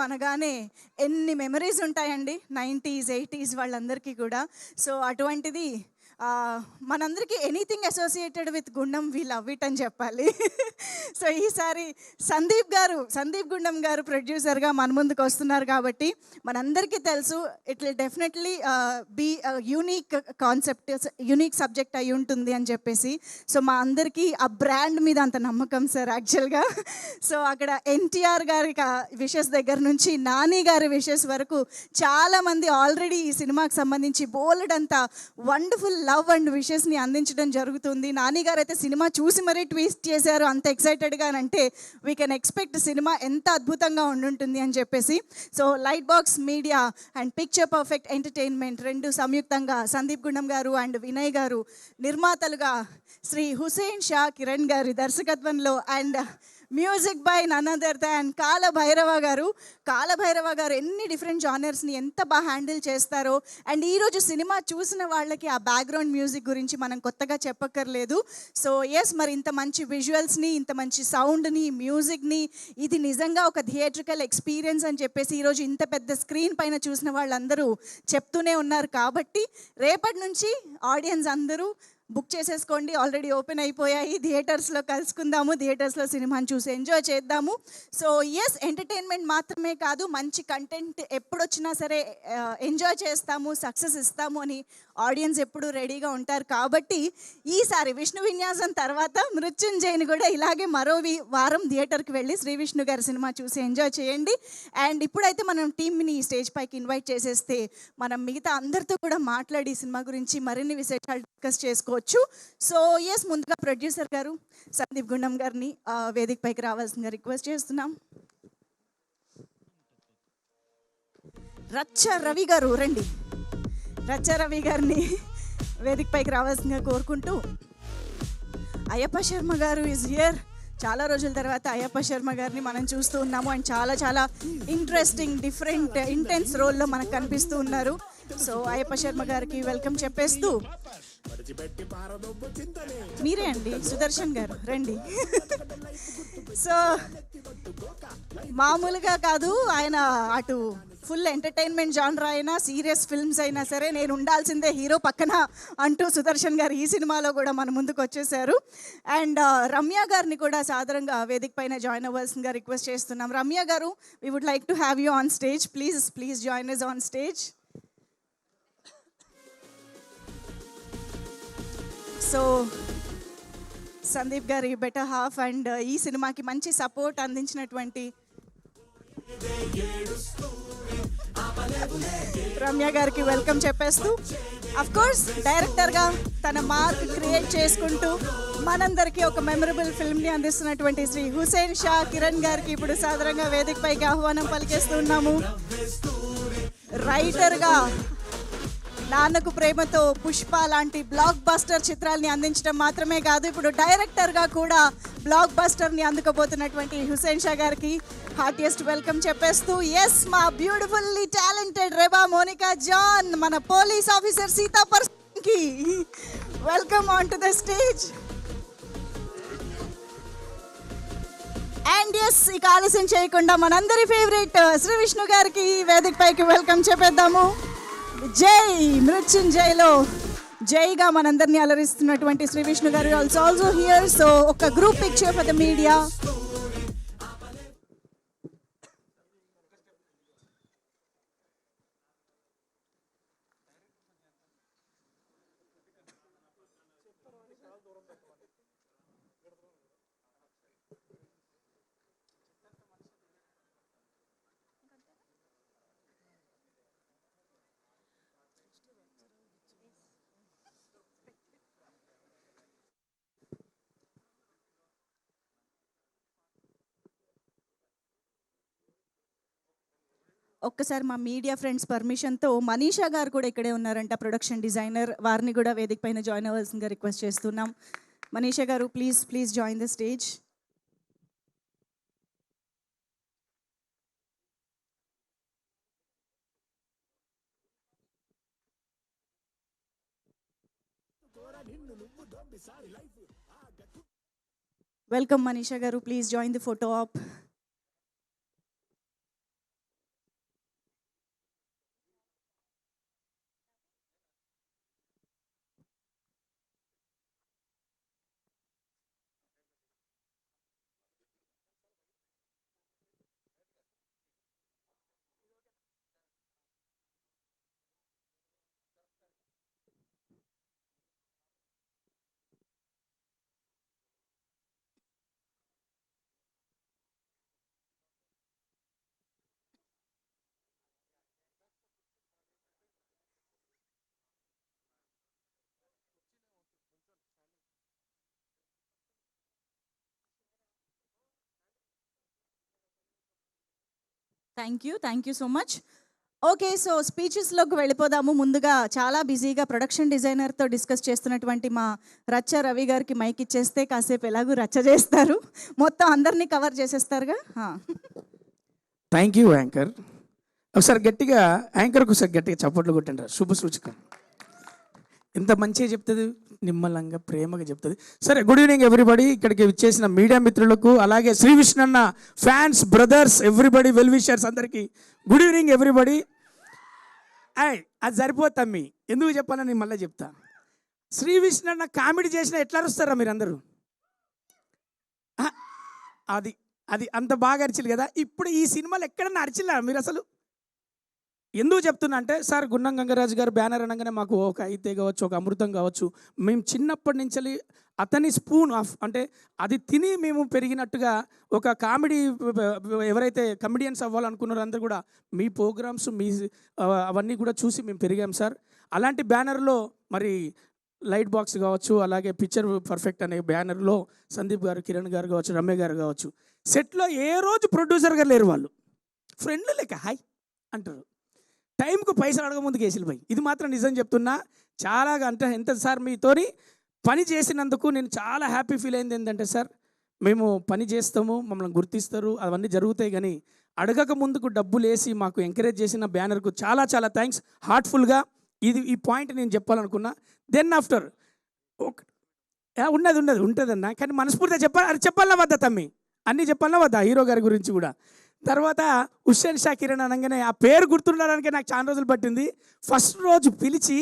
అనగానే ఎన్ని మెమరీస్ ఉంటాయండి 90s 80s వాళ్ళందరికీ కూడా. సో అటువంటిది మనందరికీ anything associated with Gundam we love it అని చెప్పాలి. సో ఈసారి సందీప్ గుండం గారు ప్రొడ్యూసర్గా మన ముందుకు వస్తున్నారు కాబట్టి మనందరికీ తెలుసు it will definitely be unique concept, unique subject అయి ఉంటుంది అని చెప్పేసి. సో మా అందరికీ ఆ బ్రాండ్ మీద అంత నమ్మకం సార్ యాక్చువల్గా. సో అక్కడ ఎన్టీఆర్ గారి విషెస్ దగ్గర నుంచి నాని గారి విషెస్ వరకు చాలామంది ఆల్రెడీ ఈ సినిమాకి సంబంధించి బోల్డ్ అంత వండర్ఫుల్ లవ్ అండ్ విషెస్ని అందించడం జరుగుతుంది. నాని గారు అయితే సినిమా చూసి మరీ ట్వీట్ చేశారు అంత ఎక్సైటెడ్గా అంటే వీ కెన్ ఎక్స్పెక్ట్ సినిమా ఎంత అద్భుతంగా ఉండుంటుంది అని చెప్పేసి. So light box media and picture perfect entertainment రెండు సంయుక్తంగా సందీప్ గుండం గారు అండ్ వినయ్ గారు నిర్మాతలుగా, శ్రీ హుసేన్ షా కిరణ్ గారి దర్శకత్వంలో and music by none other than Kalabhairava గారు ఎన్ని డిఫరెంట్ జానర్స్ని ఎంత బాగా హ్యాండిల్ చేస్తారో. అండ్ ఈరోజు సినిమా చూసిన వాళ్ళకి ఆ బ్యాక్గ్రౌండ్ మ్యూజిక్ గురించి మనం కొత్తగా చెప్పక్కర్లేదు. సో ఎస్, మరి ఇంత మంచి విజువల్స్ని, ఇంత మంచి సౌండ్ని, మ్యూజిక్ని, ఇది నిజంగా ఒక థియేట్రికల్ ఎక్స్పీరియన్స్ అని చెప్పేసి ఈరోజు ఇంత పెద్ద స్క్రీన్ పైన చూసిన వాళ్ళందరూ చెప్తూనే ఉన్నారు. కాబట్టి రేపటి నుంచి ఆడియన్స్ అందరూ బుక్ చేసేసుకోండి, ఆల్రెడీ ఓపెన్ అయిపోయాయి. థియేటర్స్లో కలుసుకుందాము, థియేటర్స్లో సినిమాని చూసి ఎంజాయ్ చేద్దాము. సో ఎస్, ఎంటర్టైన్మెంట్ మాత్రమే కాదు, మంచి కంటెంట్ ఎప్పుడొచ్చినా సరే ఎంజాయ్ చేస్తాము, సక్సెస్ ఇస్తాము అని ఆడియన్స్ ఎప్పుడు రెడీగా ఉంటారు. కాబట్టి ఈసారి విష్ణు విన్యాసం తర్వాత మృత్యుంజయని కూడా ఇలాగే మరో వారం థియేటర్కి వెళ్ళి శ్రీ విష్ణు గారి సినిమా చూసి ఎంజాయ్ చేయండి. అండ్ ఇప్పుడైతే మనం టీమ్ని స్టేజ్ పైకి ఇన్వైట్ చేసేస్తే మనం మిగతా అందరితో కూడా మాట్లాడి సినిమా గురించి మరిన్ని విశేషాలు డిస్కస్ చేసుకోవచ్చు. సో ఎస్, ముందుగా ప్రొడ్యూసర్ గారు సందీప్ గుండం గారిని వేదిక పైకి రావాల్సిందిగా రిక్వెస్ట్ చేస్తున్నాం. రచ్చ రవి గారు రండి. రచ్చ రవి గారిని వేదిక పైకి రావాల్సిందిగా కోరుకుంటూ, అయ్యప్ప శర్మ గారు ఈజ్ హియర్. చాలా రోజుల తర్వాత అయ్యప్ప శర్మ గారిని మనం చూస్తూ ఉన్నాము అండ్ చాలా చాలా ఇంట్రెస్టింగ్ డిఫరెంట్ ఇంటెన్స్ రోల్లో మనకు కనిపిస్తూ ఉన్నారు. సో అయ్యప్ప శర్మ గారికి వెల్కమ్ చెప్పేస్తూ, మీరే అండి సుదర్శన్ గారు రండి. సో మామూలుగా కాదు, ఆయన అటు ఫుల్ ఎంటర్టైన్మెంట్ జానర్ అయినా, సీరియస్ ఫిల్మ్స్ అయినా సరే నేను ఉండాల్సిందే హీరో పక్కన అంటూ సుదర్శన్ గారు ఈ సినిమాలో కూడా మన ముందుకు వచ్చేసారు. అండ్ రమ్య గారిని కూడా సాధారణంగా వేదిక పైన జాయిన్ అవ్వాల్సిందిగా రిక్వెస్ట్ చేస్తున్నాం. రమ్య గారు, we would like to have you on stage. Please join us on stage. So Sandeep గారి బెటర్ హాఫ్ అండ్ ఈ సినిమాకి మంచి సపోర్ట్ అందించినటువంటి రమ్య గారికి వెల్కమ్ చెప్పేస్తూ, అఫ్ కోర్స్ డైరెక్టర్గా తన మార్క్ క్రియేట్ చేసుకుంటూ మనందరికీ ఒక మెమరబుల్ ఫిల్మ్ని అందిస్తున్నటువంటి శ్రీ హుసేన్ షా కిరణ్ గారికి ఇప్పుడు సాధారణంగా వేదిక పైకి ఆహ్వానం పలికేస్తున్నాము. రైటర్గా నాన్నకు ప్రేమతో, పుష్ప లాంటి బ్లాక్ బస్టర్ చిత్రాల్ని అందించడం మాత్రమే కాదు, ఇప్పుడు డైరెక్టర్గా కూడా బ్లాక్ బస్టర్ని అందుకోబోతున్నటువంటి హుసేన్ షా గారికి హార్టియెస్ట్ వెల్కమ్ చెప్పేస్తూ, ఎస్, మా బ్యూటిఫుల్లీ టాలెంటెడ్ రెబా మోనికా జాన్, మన పోలీస్ ఆఫీసర్ సీతా పర్సన్కి welcome on to the stage. And yes, ఇక ఆలస్యం చేయకుండా మనందరి ఫేవరెట్ శ్రీ విష్ణు గారికి వేదిక పైకి వెల్కమ్ చెప్పేద్దాము. జై మృత్యుంజయ్లో జైగా మనందరినీ అలరిస్తున్నటువంటి శ్రీ విష్ణు గారు ఆల్సో హియర్. సో ఒక group picture for the media. ఒక్కసారి మా మీడియా ఫ్రెండ్స్ పర్మిషన్తో మనీషా గారు కూడా ఇక్కడే ఉన్నారంట, ప్రొడక్షన్ డిజైనర్. వారిని కూడా వేదిక పైన జాయిన్ అవ్వాల్సిందిగా రిక్వెస్ట్ చేస్తున్నాం. Manisha garu, please join the stage. Welcome Manisha garu, please join the photo op. Thank you so much. Okay, so స్పీచెస్లోకి వెళ్ళిపోదాము. ముందుగా చాలా బిజీగా ప్రొడక్షన్ డిజైనర్తో డిస్కస్ చేస్తున్నటువంటి మా రచ్చ రవి గారికి మైక్ ఇచ్చేస్తే కాసేపు ఎలాగూ రచ్చ చేస్తారు, మొత్తం అందరినీ కవర్ చేసేస్తారుగా. Thank you anchor. ఒకసారి గట్టిగా యాంకర్కి ఒకసారి గట్టిగా చప్పట్లు కొట్టండి. శుభ సూచకం. ఎంత మంచిగా చెప్తుంది, నిమ్మలంగా ప్రేమగా చెప్తుంది. సరే, గుడ్ ఈవినింగ్ ఎవ్రీబడి. ఇక్కడికి వచ్చేసిన మీడియా మిత్రులకు, అలాగే Shri Vishnanna fans, brothers, everybody, well wishers అందరికీ గుడ్ ఈవినింగ్ ఎవ్రీబడి. అది సరిపోతమ్మి, ఎందుకు చెప్పాలని నేను మళ్ళీ చెప్తా. శ్రీ విష్ణన్న కామెడీ చేసిన ఎట్లా అరుస్తారా మీరు అందరూ? అది అది అంత బాగా అరిచిలు కదా. ఇప్పుడు ఈ సినిమాలు ఎక్కడన్నా అరిచిల్లా మీరు అసలు? ఎందుకు చెప్తున్నా అంటే, సార్ గుండం గంగరాజు గారు బ్యానర్ అనగానే మాకు ఒక అయితే కావచ్చు, ఒక అమృతం కావచ్చు, మేము చిన్నప్పటి నుంచి అతని స్పూన్ ఆఫ్ అంటే అది తిని మేము పెరిగినట్టుగా ఒక కామెడీ, ఎవరైతే కమెడియన్స్ అవ్వాలనుకున్నారో అందరూ కూడా మీ ప్రోగ్రామ్స్, మీ అవన్నీ కూడా చూసి మేము పెరిగాం సార్. అలాంటి బ్యానర్లో మరి లైట్ బాక్స్ కావచ్చు, అలాగే పిక్చర్ పర్ఫెక్ట్ అనే బ్యానర్లో సందీప్ గారు, కిరణ్ గారు కావచ్చు, రమ్య గారు కావచ్చు, సెట్లో ఏ రోజు ప్రొడ్యూసర్గా లేరు. వాళ్ళు ఫ్రెండ్లు లెక్క హాయ్ అంటారు. టైంకు పైసలు అడగ ముందుకు వేసిలు పోయి. ఇది మాత్రం నిజం చెప్తున్నా. చాలా అంటే ఎంత సార్ మీతోని పని చేసినందుకు నేను చాలా హ్యాపీ ఫీల్ అయింది. ఏంటంటే సార్, మేము పని చేస్తాము, మమ్మల్ని గుర్తిస్తారు, అవన్నీ జరుగుతాయి, కానీ అడగక ముందుకు డబ్బులు వేసి మాకు ఎంకరేజ్ చేసిన బ్యానర్కు చాలా చాలా థ్యాంక్స్ హార్ట్ఫుల్గా. ఈ పాయింట్ నేను చెప్పాలనుకున్నా. దెన్ ఆఫ్టర్ ఉంటుందన్నా, కానీ మనస్ఫూర్తిగా చెప్పాలన్నా వద్దా తమ్మి? అన్నీ చెప్పాలన్నా వద్దా? హీరో గారి గురించి కూడా. తర్వాత హుస్సేన్ షా కిరణ్ అనగానే ఆ పేరు గుర్తుండడానికి నాకు చాలా రోజులు పట్టింది. ఫస్ట్ రోజు పిలిచి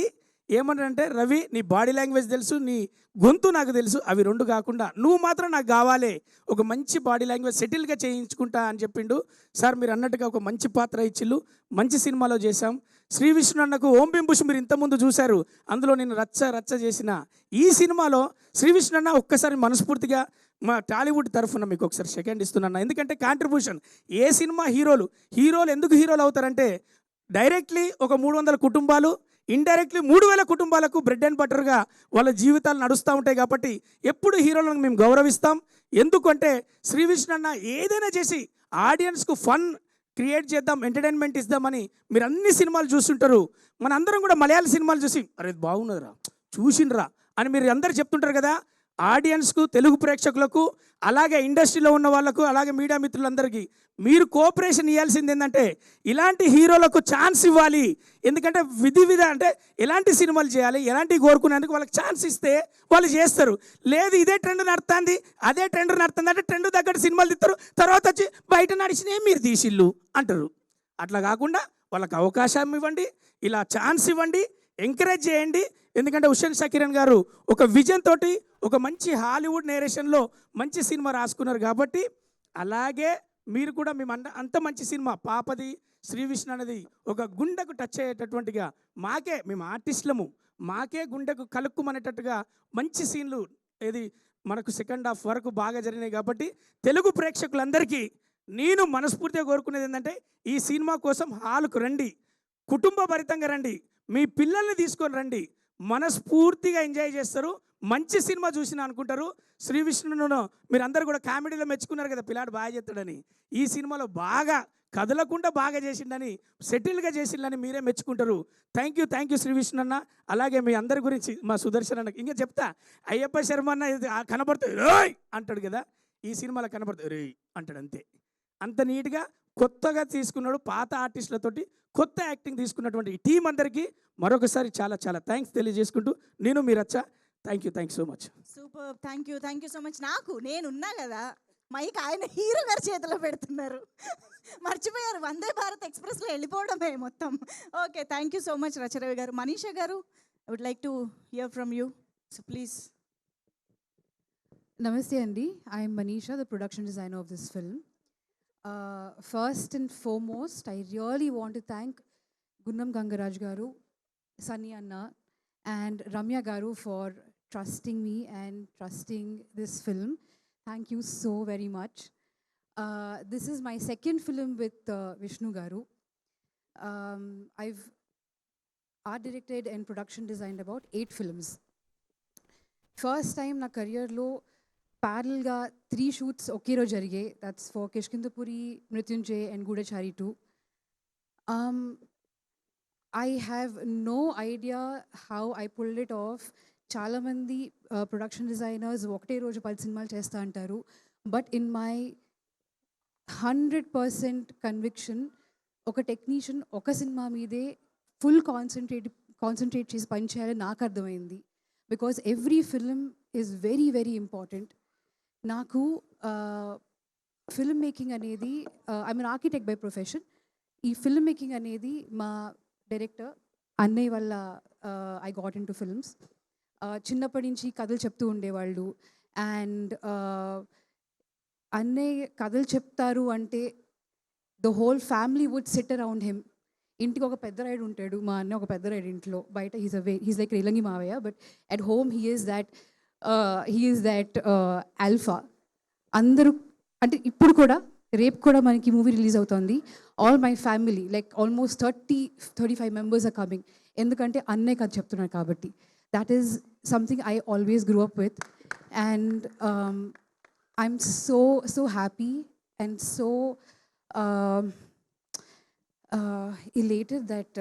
ఏమంటారంటే, రవి నీ బాడీ లాంగ్వేజ్ తెలుసు, నీ గొంతు నాకు తెలుసు, అవి రెండు కాకుండా నువ్వు మాత్రం నాకు కావాలి, ఒక మంచి బాడీ లాంగ్వేజ్ సెటిల్గా చేయించుకుంటా అని చెప్పిండు. సార్ మీరు అన్నట్టుగా ఒక మంచి పాత్ర ఇచ్చిళ్ళు, మంచి సినిమాలో చేశాం. శ్రీ విష్ణు అన్నకు ఓం బింబుష్ మీరు ఇంతకుముందు చూశారు, అందులో నేను రచ్చ చేసిన ఈ సినిమాలో శ్రీ విష్ణు అన్న ఒక్కసారి మనస్ఫూర్తిగా మా టాలీవుడ్ తరఫున మీకు ఒకసారి సెకండ్ ఇస్తున్నాను. ఎందుకంటే కాంట్రిబ్యూషన్ ఏ సినిమా హీరోలు ఎందుకు హీరోలు అవుతారంటే, డైరెక్ట్లీ ఒక 300 కుటుంబాలు, ఇండైరెక్ట్లీ 3000 కుటుంబాలకు బ్రెడ్ అండ్ బటర్గా వాళ్ళ జీవితాలు నడుస్తూ ఉంటాయి. కాబట్టి ఎప్పుడు హీరోలను మేము గౌరవిస్తాం. ఎందుకంటే శ్రీ విష్ణు అన్న ఏదైనా చేసి ఆడియన్స్కు ఫన్ క్రియేట్ చేద్దాం, ఎంటర్టైన్మెంట్ ఇద్దామని మీరు అన్ని సినిమాలు చూస్తుంటారు. మన అందరం కూడా మలయాళ సినిమాలు చూసి అరే బాగున్నదిరా, చూసిండ్రా అని మీరు అందరు చెప్తుంటారు కదా. ఆడియన్స్కు, తెలుగు ప్రేక్షకులకు, అలాగే ఇండస్ట్రీలో ఉన్న వాళ్ళకు, అలాగే మీడియా మిత్రులందరికీ మీరు కోఆపరేషన్ ఇవ్వాల్సింది ఏంటంటే, ఇలాంటి హీరోలకు ఛాన్స్ ఇవ్వాలి. ఎందుకంటే విధి అంటే ఎలాంటి సినిమాలు చేయాలి, ఎలాంటివి కోరుకునేందుకు వాళ్ళకి ఛాన్స్ ఇస్తే వాళ్ళు చేస్తారు. లేదు ఇదే ట్రెండ్ నడుతుంది, అదే ట్రెండ్ నడుతుంది అంటే ట్రెండ్ తగ్గట్టు సినిమాలు తీస్తారు, తర్వాత వచ్చి బయట నడిచినే మీరు తీసిళ్ళు అంటారు. అట్లా కాకుండా వాళ్ళకి అవకాశం ఇవ్వండి, ఇలా ఛాన్స్ ఇవ్వండి, ఎంకరేజ్ చేయండి. ఎందుకంటే హుస్సేన్ షా కిరణ్ గారు ఒక విజన్ తోటి ఒక మంచి హాలీవుడ్ నేరేషన్లో మంచి సినిమా రాసుకున్నారు. కాబట్టి అలాగే మీరు కూడా మేము అంత మంచి సినిమా పాపది, శ్రీ విష్ణు అనేది ఒక గుండెకు టచ్ అయ్యేటటువంటిగా, మేము ఆర్టిస్టులము, మాకే గుండెకు కలుక్కుమనేటట్టుగా మంచి సీన్లు ఏది మనకు సెకండ్ హాఫ్ వరకు బాగా జరిగినాయి. కాబట్టి తెలుగు ప్రేక్షకులందరికీ నేను మనస్ఫూర్తిగా కోరుకునేది ఏంటంటే, ఈ సినిమా కోసం హాల్కు రండి, కుటుంబ భరితంగా రండి, మీ పిల్లల్ని తీసుకొని రండి, మనస్ఫూర్తిగా ఎంజాయ్ చేస్తారు, మంచి సినిమా చూసిన అనుకుంటారు. శ్రీ విష్ణును మీరు అందరూ కూడా కామెడీలో మెచ్చుకున్నారు కదా, పిల్లాడు బాగా చేస్తాడని. ఈ సినిమాలో బాగా కదలకుండా బాగా చేసిండని, సెటిల్గా చేసిండని మీరే మెచ్చుకుంటారు. థ్యాంక్ యూ శ్రీ విష్ణు అన్న. అలాగే మీ అందరి గురించి మా సుదర్శన్ అన్న ఇంకా చెప్తా. అయ్యప్ప శర్మ అన్న కనబడుతుంది రోయ్ అంటాడు కదా, ఈ సినిమాలో కనబడుతుంది రోయ్ అంటాడు. అంత నీట్గా కొత్తగా తీసుకున్నాడు. పాత ఆర్టిస్టులతోటి కొత్త యాక్టింగ్ తీసుకున్నటువంటి ఈ టీం అందరికీ మరొకసారి చాలా చాలా థ్యాంక్స్ తెలియజేసుకుంటూ నేను మీరు వచ్చా. Thank you so much. Super, thank you so much. నేనున్నా కదా, మైక్ ఆయన హీరో గారి చేతిలో పెడుతున్నారు, మర్చిపోయారు. వందే భారత్ ఎక్స్ప్రెస్లో వెళ్ళిపోవడమే మొత్తం. Okay, thank you so much Racharavi garu. Manisha garu, I would like to hear from you, so please. Namaste Andy, I am Manisha, the production designer of this film. First and foremost, I really want to thank Gunnam Gangaraj Garu, Sunny Anna and Ramya Garu for trusting me and trusting this film. Thank you so very much. This is my second film with Vishnu Garu. I've art directed and production designed about 8 films. First time na career lo ప్యారల్గా 3 shoots ఒకే రోజు జరిగాయి. That's for Kishkindhapuri, Mrityunjay and Goodachari 2. I have no idea how I pulled it off. చాలామంది production designers ఒకటే రోజు 10 సినిమాలు చేస్తా అంటారు. బట్ ఇన్ మై 100% కన్విక్షన్, ఒక టెక్నీషియన్ ఒక సినిమా మీదే ఫుల్ కాన్సన్ట్రేట్ చేసి పనిచేయాలని నాకు అర్థమైంది. Because every film is very very important. నాకు ఫిల్మ్ మేకింగ్ అనేది, I mean architect by profession. ఈ ఫిల్మ్ మేకింగ్ అనేది మా డైరెక్టర్ అన్నయ్య వల్ల I got in to films. చిన్నప్పటి నుంచి కథలు చెప్తూ ఉండేవాళ్ళు. అండ్ అన్నయ్య కథలు చెప్తారు అంటే the whole family would sit around him. ఇంటికి ఒక పెద్ద రైడ్ ఉంటాడు, మా అన్న ఒక పెద్ద రైడ్ ఇంట్లో. బయట హీస్ లైక్ రేలంగి మావయ్య, but at home he is that alpha. అందరూ అంటే ఇప్పుడు కూడా, రేపు కూడా మనకి మూవీ రిలీజ్ అవుతుంది. All my family like almost 35 members are coming. ఎందుకంటే అన్నయ్య కథ చెప్తున్నారు కాబట్టి. That is something I always grew up with. And I'm so happy and so elated that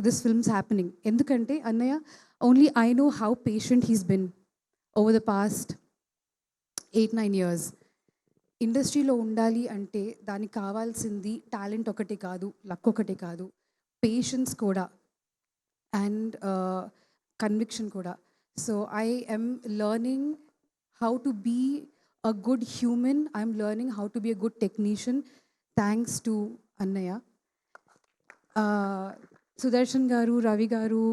this film's happening. Endukante Annaya, only I know how patient he's been over the past 8-9 years. ఇండస్ట్రీలో ఉండాలి అంటే దానికి కావాల్సింది talent ఒకటే కాదు, luck ఒకటే కాదు, patience కూడా అండ్ కన్విక్షన్ కూడా. So I am learning how to be a good human. I'm learning how to be a good technician thanks to Annaya. Sudarshan garu, Ravi garu,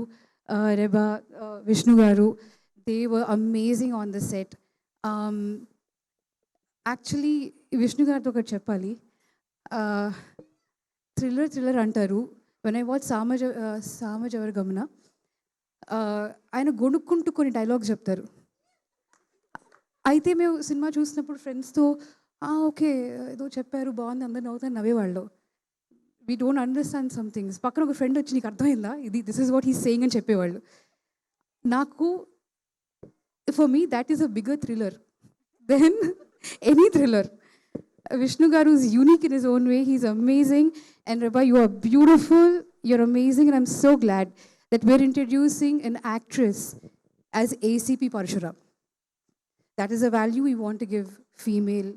Reba, Vishnu garu, they were amazing on the set. Actually, Vishnu garu ఒకటి చెప్పాలి. Thriller అంటారు. when I watch సామజవర గమన, ఆయన గొనుక్కుంటూ కొన్ని dialogues చెప్తారు. అయితే మేము cinema చూసినప్పుడు ఫ్రెండ్స్తో ఓకే ఏదో చెప్పారు బాగుంది, అందరు నవ్వుతారు, నవ్వేవాళ్ళు. We don't understand some things. పక్కన ఒక ఫ్రెండ్ వచ్చి నీకు అర్థమైందా this is what he's saying అని చెప్పేవాళ్ళు. నాకు for me that is a bigger thriller than any thriller. Vishnu garu is unique in his own way. He's amazing. And Reba, you are beautiful. You're amazing. And I'm so glad that we're introducing an actress as ACP Parshuram. That is a value we want to give female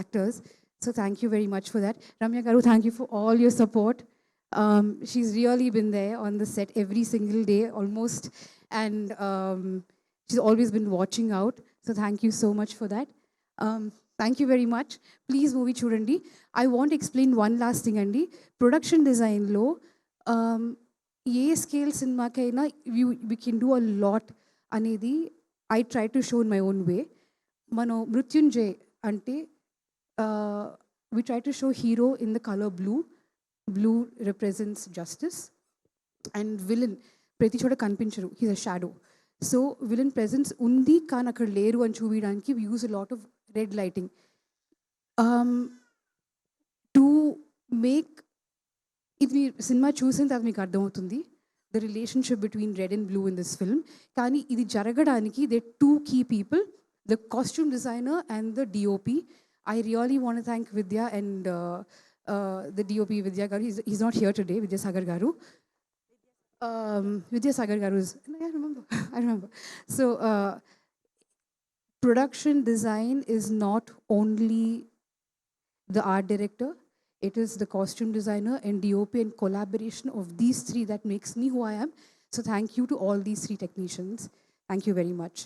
actors. So thank you very much for that. Ramya garu, thank you for all your support. She's really been there on the set every single day almost. And she's always been watching out. So thank you so much for that. Thank you very much. Please movie chudandi. I want to explain one last thing andi. Production design lo ఏ scale సినిమాకైనా we can do a lot అనేది I try to show in my own way. మనం మృత్యుంజయ్ అంటే we try to show hero in the color blue. Blue represents justice. And villain ప్రతి చోట కనిపించరు, he's a shadow. So villain presence ఉంది కానీ అక్కడ లేరు అని చూపించడానికి we use a lot of red lighting to make ఇది సినిమా చూసిన తర్వాత మీకు అర్థమవుతుంది the relationship between red and blue in this film. కానీ ఇది జరగడానికి there are two key people, the costume designer and the DOP. I really want to thank Vidya and the DOP Vidya garu. He's not here today, Vidya Sagar garu. Vidya Sagar garu is, I remember. So production design is not only the art director, it is the costume designer and DOP and collaboration of these three that makes me who I am. So thank you to all these three technicians. Thank you very much.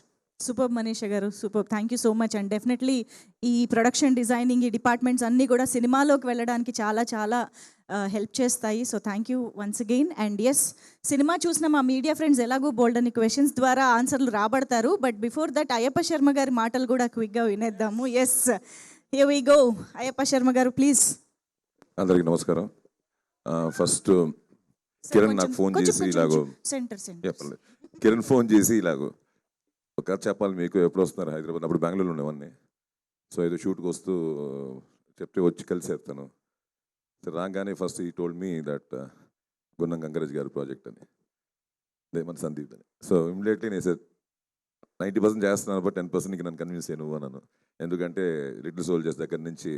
Super Manisha garu, super. Thank you so much. And definitely ఈ production designing ఈ departments అన్నీ కూడా సినిమాలోకి వెళ్ళడానికి చాలా చాలా help చేస్తాయి. So thank you once again. And yes, cinema చూసిన మా మీడియా ఫ్రెండ్స్ ఎలాగో బోల్డ్ అని క్వశ్చన్స్ ద్వారా ఆన్సర్లు రాబడతారు. But before that Ayyappa Sharma garu మాటలు కూడా క్విక్గా వినేద్దాము. Yes, here we go. Ayyappa Sharma garu please. అందరికీ నమస్కారం. ఫస్ట్ కిరణ్ నాకు ఫోన్ చేసి ఇలాగో చెప్పలేదు. కిరణ్ ఫోన్ చేసి ఇలాగో ఒక కథ చెప్పాలి మీకు, ఎప్పుడు వస్తున్నారు హైదరాబాద్? అప్పుడు బెంగళూరులో ఉండేవాడిని. సో ఏదో షూట్కి వస్తూ చెప్తే వచ్చి కలిసేస్తాను. రాగానే ఫస్ట్ ఈ టోల్డ్ మీ దట్ గున్నం గంగరాజ్ గారి ప్రాజెక్ట్ అని, మన సందీప్ అని. సో ఇమ్మీడియట్లీ నేను 90% చేస్తున్నాను, బట్ 10% నన్ను కన్విన్స్ అయ్యి నువ్వు అన్నాను. ఎందుకంటే లిటిల్ సోల్జర్స్ దగ్గర నుంచి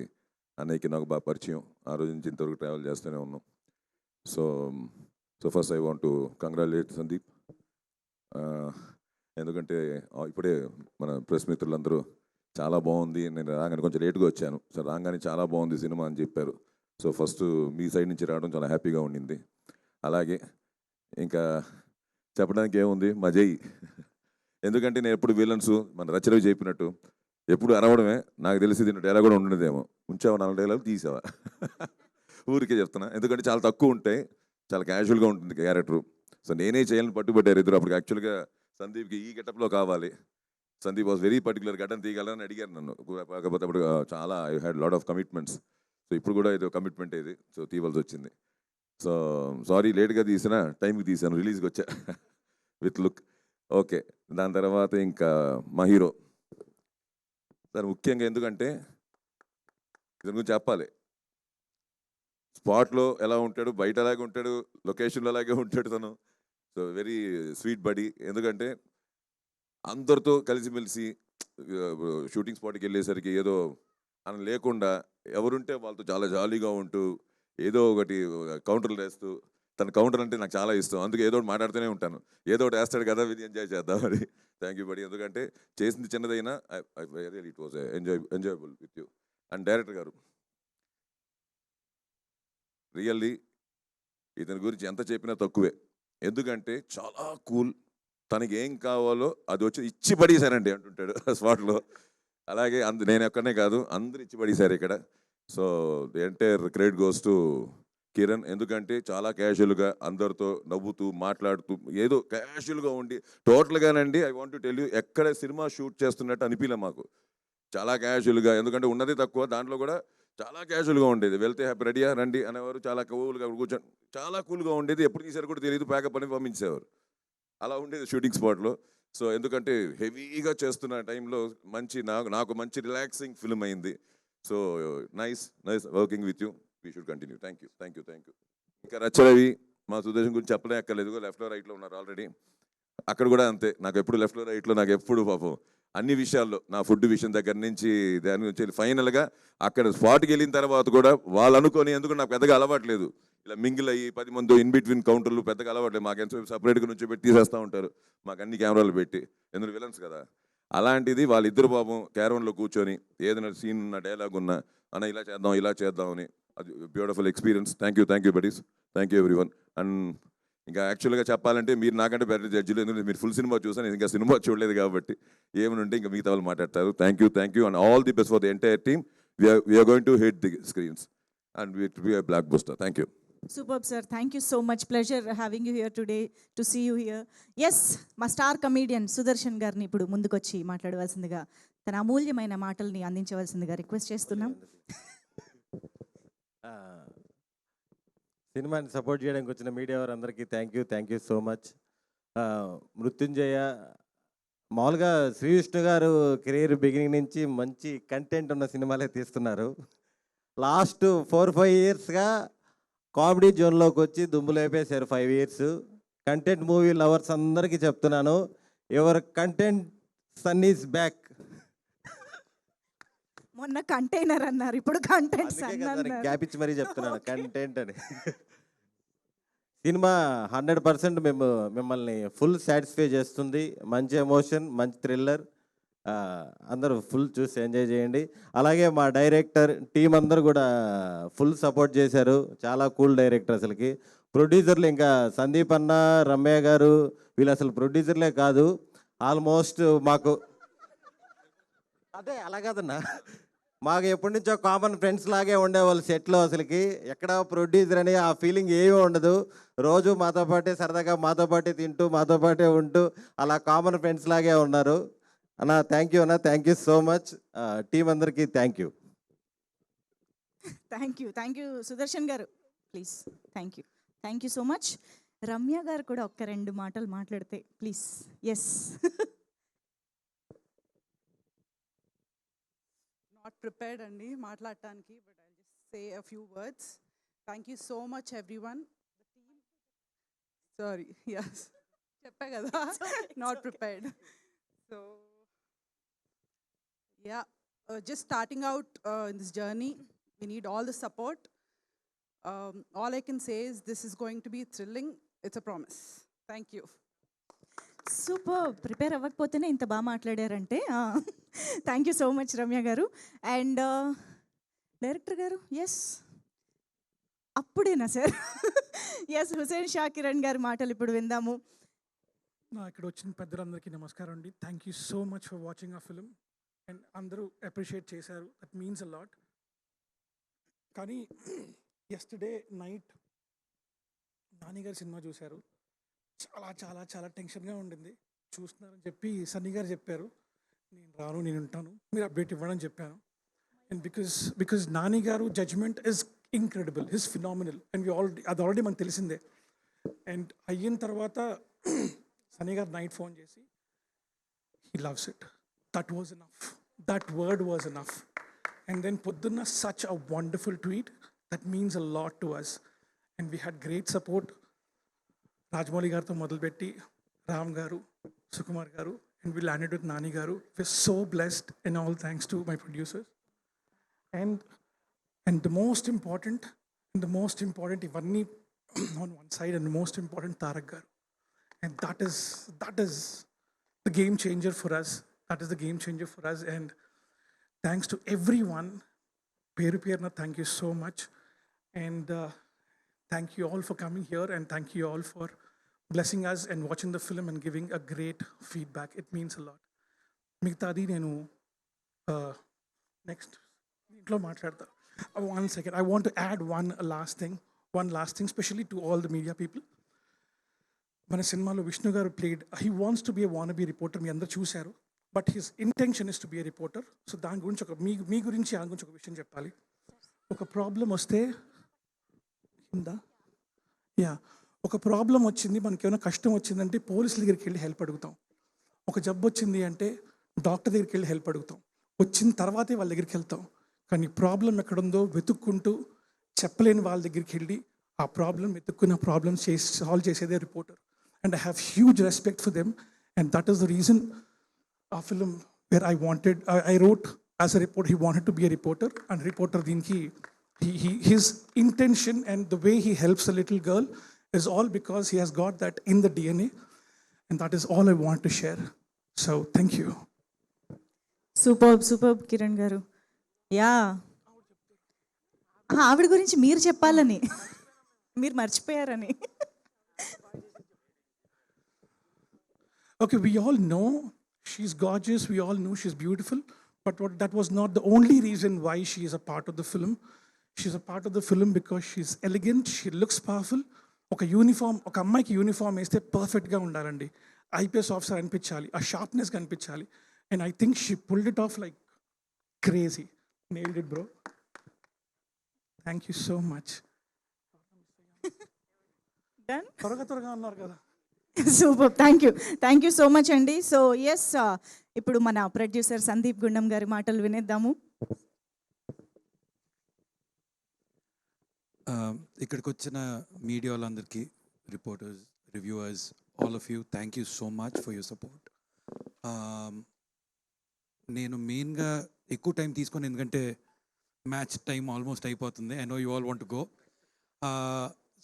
అన్నయ్యకి నాకు బాగా పరిచయం, ఆ రోజు నుంచి ఇంతవరకు ట్రావెల్ చేస్తూనే ఉన్నాం. So first I want to congratulate Sandeep. ఎందుకంటే ఇప్పుడే మన ప్రెస్ మిత్రులందరూ చాలా బాగుంది, నేను రాగానే కొంచెం లేట్గా వచ్చాను, సో రాగానే చాలా బాగుంది సినిమా అని చెప్పారు. సో ఫస్ట్ మీ సైడ్ నుంచి రావడం చాలా హ్యాపీగా ఉండింది. అలాగే ఇంకా చెప్పడానికి ఏముంది, మా జై. ఎందుకంటే నేను ఎప్పుడు విలన్స్ మన రచరవి చెప్పినట్టు ఎప్పుడు అరవడమే, నాకు తెలిసి దీని డైలాగ్ కూడా ఉండదేమో, ఉంచావా 4 డైలాగులు తీసావా ఊరికే చెప్తున్నా. ఎందుకంటే చాలా తక్కువ ఉంటాయి, చాలా క్యాజువల్గా ఉంటుంది క్యారెక్టరు. సో నేనే చేయాలని పట్టుబట్టారు ఇద్దరు. అప్పుడు యాక్చువల్గా సందీప్కి ఈ గెటప్లో కావాలి, సందీప్ వాజ్ వెరీ పర్టికులర్, గడ్డను తీయగలని అడిగారు నన్ను. కాకపోతే అప్పుడు చాలా I had lot of commitments. So ఇప్పుడు కూడా ఇది కమిట్మెంట్ ఇది, సో తీయవలసి వచ్చింది. సో సారీ లేట్గా తీసిన, టైంకి తీసాను, రిలీజ్కి వచ్చా విత్ లుక్. ఓకే, దాని తర్వాత ఇంకా మా హీరో సార్ ముఖ్యంగా, ఎందుకంటే ఇతని గురించి చెప్పాలి. స్పాట్లో ఎలా ఉంటాడు, బయట అలాగే ఉంటాడు, లొకేషన్లో అలాగే ఉంటాడు తను. So very sweet buddy. ఎందుకంటే అందరితో కలిసిమెలిసి షూటింగ్ స్పాట్కి వెళ్ళేసరికి ఏదో అని లేకుండా ఎవరుంటే వాళ్ళతో చాలా జాలీగా ఉంటూ ఏదో ఒకటి కౌంటర్లు వేస్తూ, తన కౌంటర్ అంటే నాకు చాలా ఇష్టం, అందుకే ఏదో ఒకటి మాట్లాడుతూనే ఉంటాను, ఏదో ఒకటి వేస్తాడు కదా, ఇది ఎంజాయ్ చేద్దాం మరి. థ్యాంక్ యూ బడి. ఎందుకంటే చేసింది చిన్నదైనా it was enjoyable with you. And director గారు రియల్లీ ఇతని గురించి ఎంత చెప్పినా తక్కువే. ఎందుకంటే చాలా కూల్, తనకి ఏం కావాలో అది వచ్చి ఇచ్చి పడేశారండి అంటుంటాడు స్పాట్లో. అలాగే నేను ఎక్కడనే కాదు, అందరు ఇచ్చి పడేశారు ఇక్కడ. So the entire credit goes to Kiran. ఎందుకంటే చాలా క్యాజువల్గా అందరితో నవ్వుతూ మాట్లాడుతూ ఏదో క్యాజువల్గా ఉండి టోటల్గానండి, I want to tell you, ఎక్కడ సినిమా షూట్ చేస్తున్నట్టు అనిపించలే మాకు. చాలా క్యాజువల్గా, ఎందుకంటే ఉన్నది తక్కువ, దాంట్లో కూడా చాలా క్యాజువల్గా ఉండేది. వెళ్తే హ్యాపీ రెడీయా రండి అనేవారు, చాలా కూల్గా కూర్చొని చాలా కూల్గా ఉండేది. ఎప్పుడు తీసారు కూడా తెలియదు, ప్యాకప్ అని పంపించేవారు. అలా ఉండేది షూటింగ్ స్పాట్లో. సో ఎందుకంటే హెవీగా చేస్తున్న టైంలో నాకు మంచి రిలాక్సింగ్ ఫిల్మ్ అయింది. So nice working with you, we should continue. Thank you. ఇంకా రచ్చరవి మా సుదేశం గురించి చెప్పలే అక్కర్లేదు, లెఫ్ట్లో రైట్లో ఉన్నారు ఆల్రెడీ. అక్కడ కూడా అంతే, నాకు ఎప్పుడు లెఫ్ట్లో రైట్లో, నాకు ఎప్పుడు పాపం అన్ని విషయాల్లో, నా ఫుడ్ విషయం దగ్గర నుంచి దాని నుంచి ఫైనల్గా అక్కడ స్పాట్కి వెళ్ళిన తర్వాత కూడా వాళ్ళు అనుకొని, ఎందుకంటే నాకు పెద్దగా అలవాట్లేదు ఇలా మింగిల్ అయ్యి 10 మంది ఇన్ బిట్వీన్ కౌంటర్లు, పెద్దగా అలవాట్లేదు మాకు. ఎంత సపరేట్గా నుంచి పెట్టి తీసేస్తూ ఉంటారు, మాకు అన్ని కెమెరాలు పెట్టి, ఎందుకు విలన్స్ కదా. అలాంటిది వాళ్ళిద్దరు పాపం క్యారవన్లో కూర్చొని ఏదైనా సీన్ ఉన్న డైలాగ్ ఉన్నా అన్న ఇలా చేద్దామని, అది beautiful experience. Thank you buddies, thank you everyone. And ఇంకా యాక్చువల్గా చెప్పాలంటే మీరు నాకంటే బెటర్ జడ్జిలు, ఎందుకంటే మీరు ఫుల్ సినిమా చూసాను, ఇంకా సినిమా చూడలేదు కాబట్టి ఏమనుంటే ఇంకా మిగతా వాళ్ళు మాట్లాడతారు. Thank you and all the best for the entire team. We're going to hit the screens and it'd be a blockbuster. Thank you. Superb, sir. Thank you so much. Pleasure having you here today, to see you here. Yes, మా star comedian Sudarshan గారిని ఇప్పుడు ముందుకొచ్చి మాట్లాడవలసిందిగా, తన అమూల్యమైన మాటల్ని అందించవలసిందిగా request చేస్తున్నాం. సినిమాని సపోర్ట్ చేయడానికి వచ్చిన మీడియా వారందరికీ థ్యాంక్ యూ సో మచ్. మృత్యుంజయ, మామూలుగా శ్రీ విష్ణు గారు కెరీర్ బిగినింగ్ నుంచి మంచి కంటెంట్ ఉన్న సినిమాలే తీస్తున్నారు. లాస్ట్ 4-5 ఇయర్స్గా కామెడీ జోన్లోకి వచ్చి దుమ్ము లేపేశారు. 5 ఇయర్స్ కంటెంట్ మూవీ లవర్స్ అందరికీ చెప్తున్నాను, your content son is back. మొన్న కంటైనర్ అన్నారు, ఇప్పుడు కంటెంట్ గ్యాప్ ఇచ్చి మరీ చెప్తున్నాను కంటెంట్ అని. సినిమా 100% మిమ్మల్ని ఫుల్ సాటిస్ఫై చేస్తుంది. మంచి ఎమోషన్, మంచి థ్రిల్లర్, అందరూ ఫుల్ చూసి ఎంజాయ్ చేయండి. అలాగే మా డైరెక్టర్ టీం అందరూ కూడా ఫుల్ సపోర్ట్ చేశారు, చాలా కూల్ డైరెక్టర్ అసలుకి. ప్రొడ్యూసర్లు ఇంకా సందీప్ అన్న, రమ్య గారు, వీళ్ళు అసలు ప్రొడ్యూసర్లే కాదు, ఆల్మోస్ట్ మాకు అదే అలా కాదన్నా, మాకు ఎప్పటి నుంచో కామన్ ఫ్రెండ్స్ లాగే ఉండేవాళ్ళు సెట్లో. అసలుకి ఎక్కడ ప్రొడ్యూసర్ అని ఆ ఫీలింగ్ ఏమీ ఉండదు. రోజు మాతో పాటే సరదాగా మాతో పాటే తింటూ మాతో పాటే ఉంటూ అలా కామన్ ఫ్రెండ్స్ లాగే ఉన్నారు. అన్న thank you so much. Team అందరికీ థ్యాంక్ యూ సుదర్శన్ గారు, please. Thank you so much. Ramya గారు కూడా ఒక్క 2 మాటలు మాట్లాడితే ప్లీజ్. ఎస్. Not prepared అండి మాట్లాడటానికి, but I'll just say a few words. Thank you so much everyone. The team. Sorry, yes. చెప్పా కదా, not prepared. So, yeah, just starting out in this journey, we need all the support. All I can say is this is going to be thrilling. It's a promise. Thank you. Super. Prepare అవ్వకపోతేనే ఇంత బాగా మాట్లాడారంటే thank you so much Ramya garu. And director garu, yes అప్పుడేనా sir? Yes, Hussain Shah Kiran garu మాటలు ఇప్పుడు విందాము. ఇక్కడ వచ్చిన పెద్దలందరికీ నమస్కారం అండి. Thank you so much for watching the film. And అందరూ అప్రిషియేట్ చేశారు, దట్ మీన్స్ అ లాట్. కానీ yesterday night Nani garu cinema చూశారు, చాలా చాలా చాలా టెన్షన్గా ఉండింది. చూస్తున్నారని చెప్పి సన్నీ గారు చెప్పారు, నేను రాను, నేను ఉంటాను, మీరు అప్డేట్ ఇవ్వడని చెప్పాను. అండ్ బికాజ్ నాని గారు judgment is incredible, is phenomenal. And అది ఆల్రెడీ మనకు తెలిసిందే. అండ్ అయిన తర్వాత సన్నీ గారు నైట్ ఫోన్ చేసి, he loves it, that was enough, that word was enough. And then పొద్దున్న such a wonderful tweet that means a lot to us. And we had great support. Rajamouli గారితో మొదలుపెట్టి రామ్ గారు, సుకుమార్ గారు, and we landed with Nani garu. We're so blessed, and all thanks to my producers. And the most important ఇవన్నీ on one side, and the most important Tarak garu. And that is the game changer for us. And thanks to everyone. Peru Perna, thank you so much. And thank you all for coming here, and thank you all for blessing us and watching the film and giving a great feedback. It means a lot. Migtadi nenu next intlo maatladta. One second. I want to add one last thing, especially to all the media people. మన సినిమాలో Vishnu garu played, he wants to be a wannabe reporter, మీ అందరూ చూశారు. But his intention is to be a reporter. So దాని గురించి మీ గురించి దాని గురించి ఒక విషయం చెప్పాలి. ఒక ప్రాబ్లం వస్తే ఒక ప్రాబ్లం వచ్చింది, మనకి ఏమైనా కష్టం వచ్చిందంటే పోలీసుల దగ్గరికి వెళ్ళి హెల్ప్ అడుగుతాం. ఒక జబ్బు వచ్చింది అంటే డాక్టర్ దగ్గరికి వెళ్ళి హెల్ప్ అడుగుతాం. వచ్చిన తర్వాతే వాళ్ళ దగ్గరికి వెళ్తాం. కానీ ప్రాబ్లం ఎక్కడుందో వెతుక్కుంటూ చెప్పలేని వాళ్ళ దగ్గరికి వెళ్ళి ఆ ప్రాబ్లం వెతుక్కున్న ప్రాబ్లమ్ సాల్వ్ చేసేదే reporter. And I have huge respect for them, and that is the reason our film where I wrote as a reporter. He wanted to be a reporter, and reporter dinki his intention and the way he helps a little girl is all because he has got that in the DNA, and that is all I want to share. So thank you. Super Kiran గారు. Yeah, ఆవిడ గురించి మీరు చెప్పాలని, మీరు మర్చిపోయారని. Okay, we all know she's gorgeous, we all know she's beautiful, but that was not the only reason why she is a part of the film. She's a part of the film because she's elegant, she looks powerful. ఒక అమ్మాయికి uniform వేస్తే పర్ఫెక్ట్గా ఉండాలండి, IPS officer అనిపించాలి, ఆ sharpness కనిపించాలి. And I think she pulled it of like crazy. Nailed it bro. Thank you so much. త్వరగా అన్నారు కదా. Super, thank you so much అండి. సో ఎస్, ఇప్పుడు మన ప్రొడ్యూసర్ సందీప్ గుండం గారి మాటలు వినేద్దాము. ఇక్కడికి వచ్చిన మీడియా వాళ్ళందరికీ, reporters, reviewers, all of you, thank you so much for your support. నేను మెయిన్గా ఎక్కువ టైం తీసుకొని, ఎందుకంటే మ్యాచ్ టైం ఆల్మోస్ట్ అయిపోతుంది. I know you all want to go.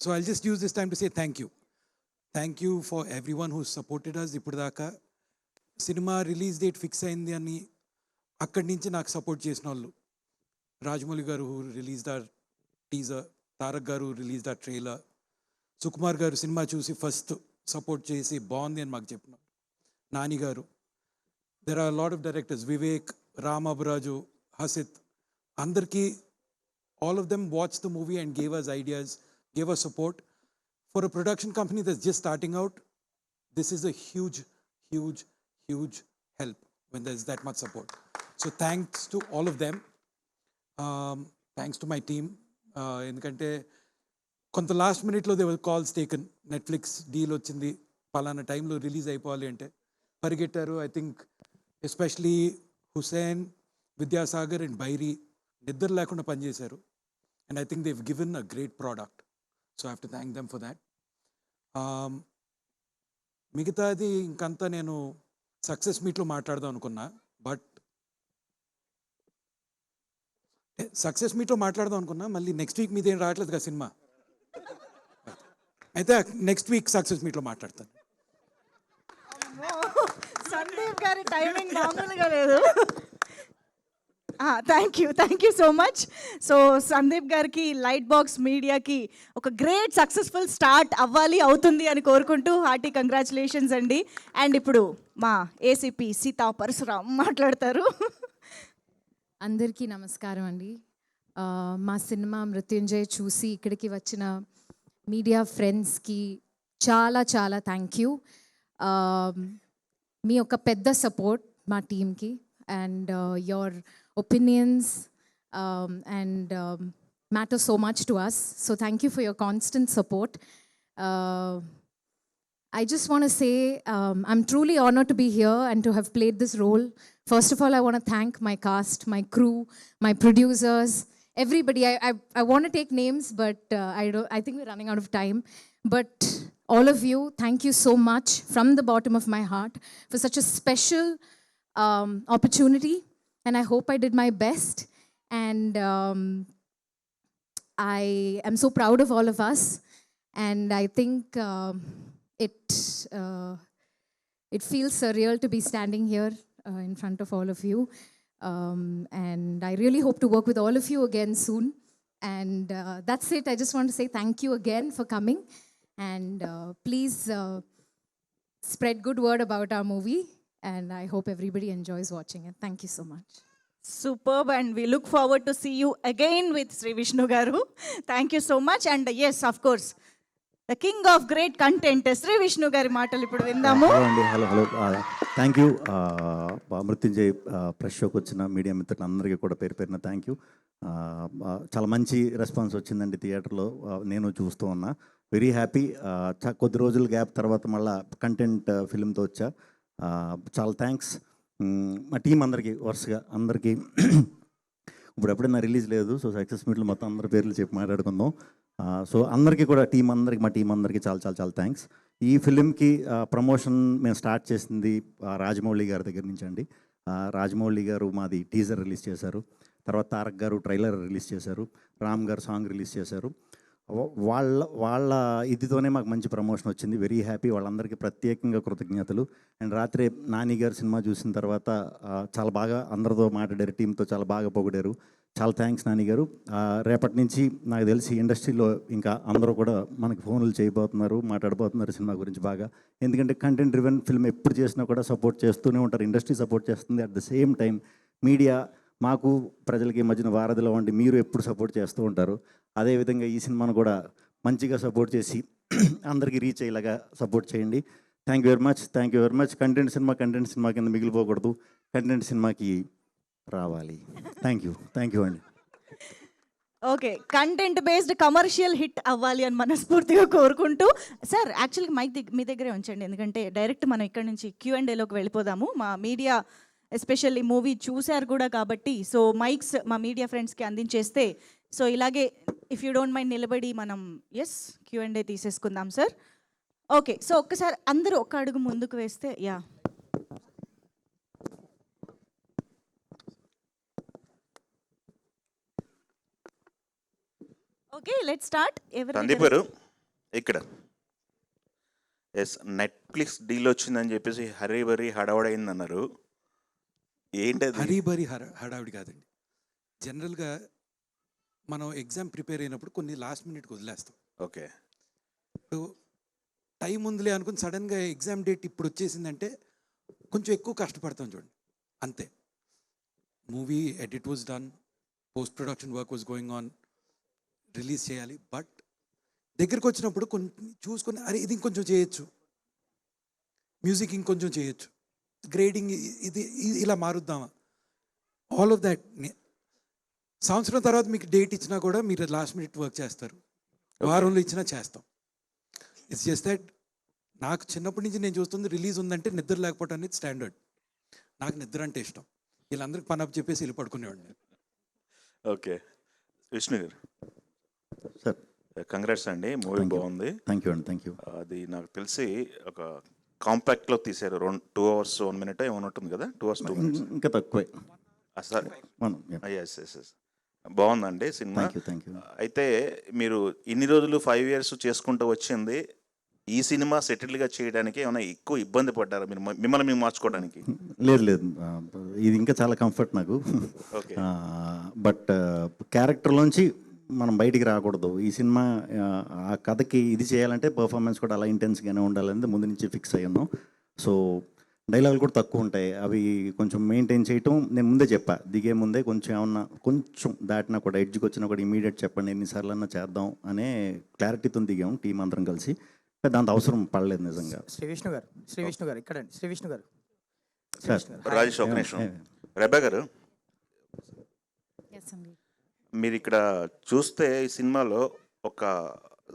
So I'll just use this time to say thank you. Thank you for everyone who supported us. ఇప్పుడు దాకా cinema release date fix అయింది అని అక్కడి నుంచి నాకు support చేసిన వాళ్ళు, రాజమౌళి గారు who release the teaser, Tarak గారు రిలీజ్ ద ట్రైలర్, సుకుమార్ గారు సినిమా చూసి ఫస్ట్ సపోర్ట్ చేసి బాగుంది అని మాకు చెప్పినారు, Nani garu, there are lot of directors, Vivek, Ram Aburaju, Hasith, అందరికీ, all of them watch the movie and gave us ideas, gave us support. For a production company that's just starting out, this is a huge help when there's that much support. So thanks to all of them. Thanks to my team. Endukante కొంత last మినిట్లో they were calls taken, Netflix deal వచ్చింది, పలానా టైంలో release అయిపోవాలి అంటే పరిగెట్టారు. I think especially Hussain, Vidyasagar and Bairi నిద్ర లేకుండా పనిచేశారు. And I think they've given a great product. So I have to thank them for that. మిగతాది ఇంకంతా నేను సక్సెస్ మీట్లో మాట్లాడదాం అనుకున్నా, బట్ సక్సెస్ మీట్లో మాట్లాడదాం అనుకున్నా, మళ్ళీ నెక్స్ట్ వీక్ మీదేం రావట్లేదు కదా సినిమా. అయితే నెక్స్ట్ వీక్ సక్సెస్ మీట్లో మాట్లాడతాను. సందీప్ గారి టైమింగ్ మామూలుగా లేదు. Thank you so much. So Sandeep గారికి, లైట్ బాక్స్ మీడియాకి ఒక గ్రేట్ సక్సెస్ఫుల్ స్టార్ట్ అవ్వాలి, అవుతుంది అని కోరుకుంటూ హార్టీ కంగ్రాచులేషన్స్ అండి. అండ్ ఇప్పుడు మా ఏసీపీ సీతా పరశురామ్ మాట్లాడతారు. అందరికీ నమస్కారం అండి. మా సినిమా మృత్యుంజయ్ చూసి ఇక్కడికి వచ్చిన మీడియా ఫ్రెండ్స్కి చాలా చాలా థ్యాంక్ యూ. మీ యొక్క పెద్ద సపోర్ట్ మా టీమ్కి, and your opinions and matter so much to us. So thank you for your constant support. I just want to say I'm truly honored to be here and to have played this role. First of all, I want to thank my cast, my crew, my producers, everybody. I want to take names, but I think we're running out of time. But all of you, thank you so much from the bottom of my heart for such a special opportunity. And I hope I did my best. And I am so proud of all of us. And I think it feels surreal to be standing here in front of all of you. And I really hope to work with all of you again soon. And that's it. I just want to say thank you again for coming. And please spread good word about our movie. And I hope everybody enjoys watching it. Thank you so much. Superb, and we look forward to see you again with Sri Vishnu Garu. Thank you so much. And yes, of course, the king of great content, Sri Vishnu Gari మాటలు ఇప్పుడు విందాము. Hello thank you. Mrutyunjay press షోకి వచ్చిన media మిత్రులందరికీ కూడా పేరు పేరున thank you. చాలా మంచి రెస్పాన్స్ వచ్చిందండి థియేటర్లో, నేను చూస్తూ ఉన్నా. Very happy. కొద్ది రోజుల గ్యాప్ తర్వాత మళ్ళీ కంటెంట్ ఫిల్మ్తో వచ్చా. చాలా థ్యాంక్స్ మా టీం అందరికీ, వరుసగా అందరికీ. ఇప్పుడు ఎప్పుడైనా రిలీజ్ లేదు, సో సక్సెస్ మీట్లో మొత్తం అందరి పేర్లు చెప్పి మాట్లాడుకుందాం. సో అందరికీ కూడా మా టీం అందరికీ చాలా చాలా చాలా థ్యాంక్స్. ఈ ఫిలింకి ప్రమోషన్ మేము స్టార్ట్ చేసింది రాజమౌళి గారి దగ్గర నుంచి అండి. రాజమౌళి గారు మాది టీజర్ రిలీజ్ చేశారు, తర్వాత తారక్ గారు ట్రైలర్ రిలీజ్ చేశారు, రామ్ గారు సాంగ్ రిలీజ్ చేశారు. వాళ్ళ ఇదితోనే మాకు మంచి ప్రమోషన్ వచ్చింది. Very happy. వాళ్ళందరికీ ప్రత్యేకంగా కృతజ్ఞతలు. అండ్ రాత్రి నాని గారి సినిమా చూసిన తర్వాత చాలా బాగా అందరితో మాట్లాడారు, టీంతో చాలా బాగా పొగిడారు. చాలా థ్యాంక్స్ నాని గారు. రేపటి నుంచి నాకు తెలిసి ఇండస్ట్రీలో ఇంకా అందరూ కూడా మనకి ఫోన్లు చేయబోతున్నారు, మాట్లాడబోతున్నారు సినిమా గురించి బాగా. ఎందుకంటే కంటెంట్ డ్రివెన్ ఫిల్మ్ ఎప్పుడు చేసినా కూడా సపోర్ట్ చేస్తూనే ఉంటారు, ఇండస్ట్రీ సపోర్ట్ చేస్తుంది. At the same time media మాకు ప్రజలకి మధ్యన వారధిలో ఉండి మీరు ఎప్పుడు సపోర్ట్ చేస్తూ ఉంటారు. అదేవిధంగా ఈ సినిమాను కూడా మంచిగా సపోర్ట్ చేసి అందరికీ రీచ్ అయ్యేలాగా సపోర్ట్ చేయండి. Thank you very much. Content cinema కింద మిగిలిపోకూడదు, కంటెంట్ సినిమాకి రావాలి. థ్యాంక్ యూ అండి. Okay, content based commercial hit అవ్వాలి అని మనస్ఫూర్తిగా కోరుకుంటూ, సార్ యాక్చువల్గా మైక్ మీ దగ్గరే ఉంచండి, ఎందుకంటే డైరెక్ట్ మనం ఇక్కడ నుంచి Q&Aలోకి వెళ్ళిపోదాము. మా మీడియా ఎస్పెషల్లీ మూవీ చూశారు కూడా కాబట్టి, సో మైక్స్ మా మీడియా ఫ్రెండ్స్కి అందించేస్తే, సో ఇలాగే ఇఫ్ యూ డోంట్ మైండ్ నిలబడి మనం Q&A తీసేసుకుందాం సార్. ఓకే, సో ఒక్కసారి అందరూ ఒక్క అడుగు ముందుకు వేస్తే. Okay, let's start. సందీప్ గారు ఇక్కడ నెట్ఫ్లిక్స్ డీల్ వచ్చిందని చెప్పేసి హరీబరీ హడావడైంది అన్నారు. ఏంటది? హరీబరీ హడావిడి కాదండి. జనరల్గా మనం ఎగ్జామ్ ప్రిపేర్ అయినప్పుడు కొన్ని లాస్ట్ మినిట్కి వదిలేస్తాం. ఓకే, ఇప్పుడు టైం ఉందిలే అనుకుని సడన్గా ఎగ్జామ్ డేట్ ఇప్పుడు వచ్చేసిందంటే కొంచెం ఎక్కువ కష్టపడతాం చూడండి, అంతే. Movie edit was done, post production work was going on, release చేయాలి. బట్ దగ్గరికి వచ్చినప్పుడు కొన్ని చూసుకొని అరే ఇది ఇంకొంచెం చేయొచ్చు, మ్యూజిక్ ఇంకొంచెం చేయొచ్చు, గ్రేడింగ్ ఇది ఇలా మారుద్దామా, ఆల్ ఆఫ్ దాట్. సంవత్సరం తర్వాత మీకు డేట్ ఇచ్చినా కూడా మీరు లాస్ట్ మినిట్ వర్క్ చేస్తారు, వారంలో ఇచ్చినా చేస్తాం. ఇట్స్ జస్ట్ దట్ నాకు చిన్నప్పటి నుంచి నేను చూస్తుంది రిలీజ్ ఉందంటే నిద్ర లేకపోవడం అనేది స్టాండర్డ్. నాకు నిద్ర అంటే ఇష్టం. వీళ్ళందరికీ పని అప్ చెప్పేసి వెళ్ళి పడుకునేవాడిని. Okay, Vishnu garu sir congrats అండి, మూవీ బాగుంది. Thank you. అది నాకు తెలిసి ఒక కాంపాక్ట్లో తీశారు. 2 hours 1 minute ఏమైనా ఉంటుంది కదా, 2 hours 2 minutes. ఇంకా తక్కువే. సార్ మనం ఎస్ ఎస్ ఎస్ బాగుందండి సినిమా. Thank you. అయితే మీరు ఇన్ని రోజులు 5 years చేసుకుంటూ వచ్చింది, ఈ సినిమా సెటిల్గా చేయడానికి ఏమైనా ఎక్కువ ఇబ్బంది పడ్డారా మీరు మిమ్మల్ని మేము మార్చుకోవడానికి? లేదు ఇది ఇంకా చాలా కంఫర్ట్ నాకు. ఓకే. బట్ క్యారెక్టర్లోంచి మనం బయటికి రాకూడదు. ఈ సినిమా ఆ కథకి ఇది చేయాలంటే పర్ఫార్మెన్స్ కూడా అలా ఇంటెన్స్గానే ఉండాలని ముందు నుంచి ఫిక్స్ అయ్యాను. సో డైలాగులు కూడా తక్కువ ఉంటాయి, అవి కొంచెం మెయింటైన్ చేయటం నేను ముందే చెప్పా. దిగే ముందే కొంచెం ఏమన్నా కొంచెం దాటినా కూడా ఎడ్జ్కి వచ్చినా కూడా ఇమీడియట్ చెప్పండి, ఎన్నిసార్లు అన్నా చేద్దాం అనే క్లారిటీతో దిగాం టీం అందరం కలిసి. దాంతో అవసరం పడలేదు నిజంగా. శ్రీ విష్ణు గారు ఇక్కడండి. శ్రీ విష్ణు గారు. రాజేష్ ఒక నిమిషం. రెబా గారు, మీరు ఇక్కడ చూస్తే ఈ సినిమాలో ఒక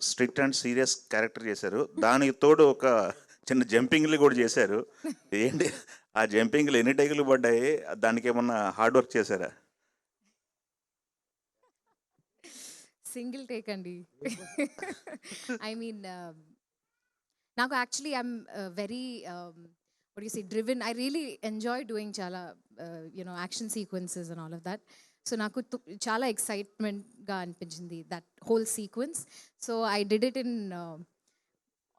స్ట్రిక్ట్ అండ్ సీరియస్ క్యారెక్టర్ చేశారు, దానికి తోడు ఒక చిన్న జంపింగ్లు కూడా చేశారు. ఏంటి ఆ జంపింగ్లు ఎన్ని టైకులు పడ్డాయి? దానికి ఏమన్నా హార్డ్ వర్క్ చేశారా? సింగిల్ టేక్ అండి. ఐ మీన్ నాకు actually I'm very what you say driven. I really enjoy doing chala action sequences and all of that. So నాకు చాలా ఎక్సైట్మెంట్గా అనిపించింది that whole sequence. So I did it in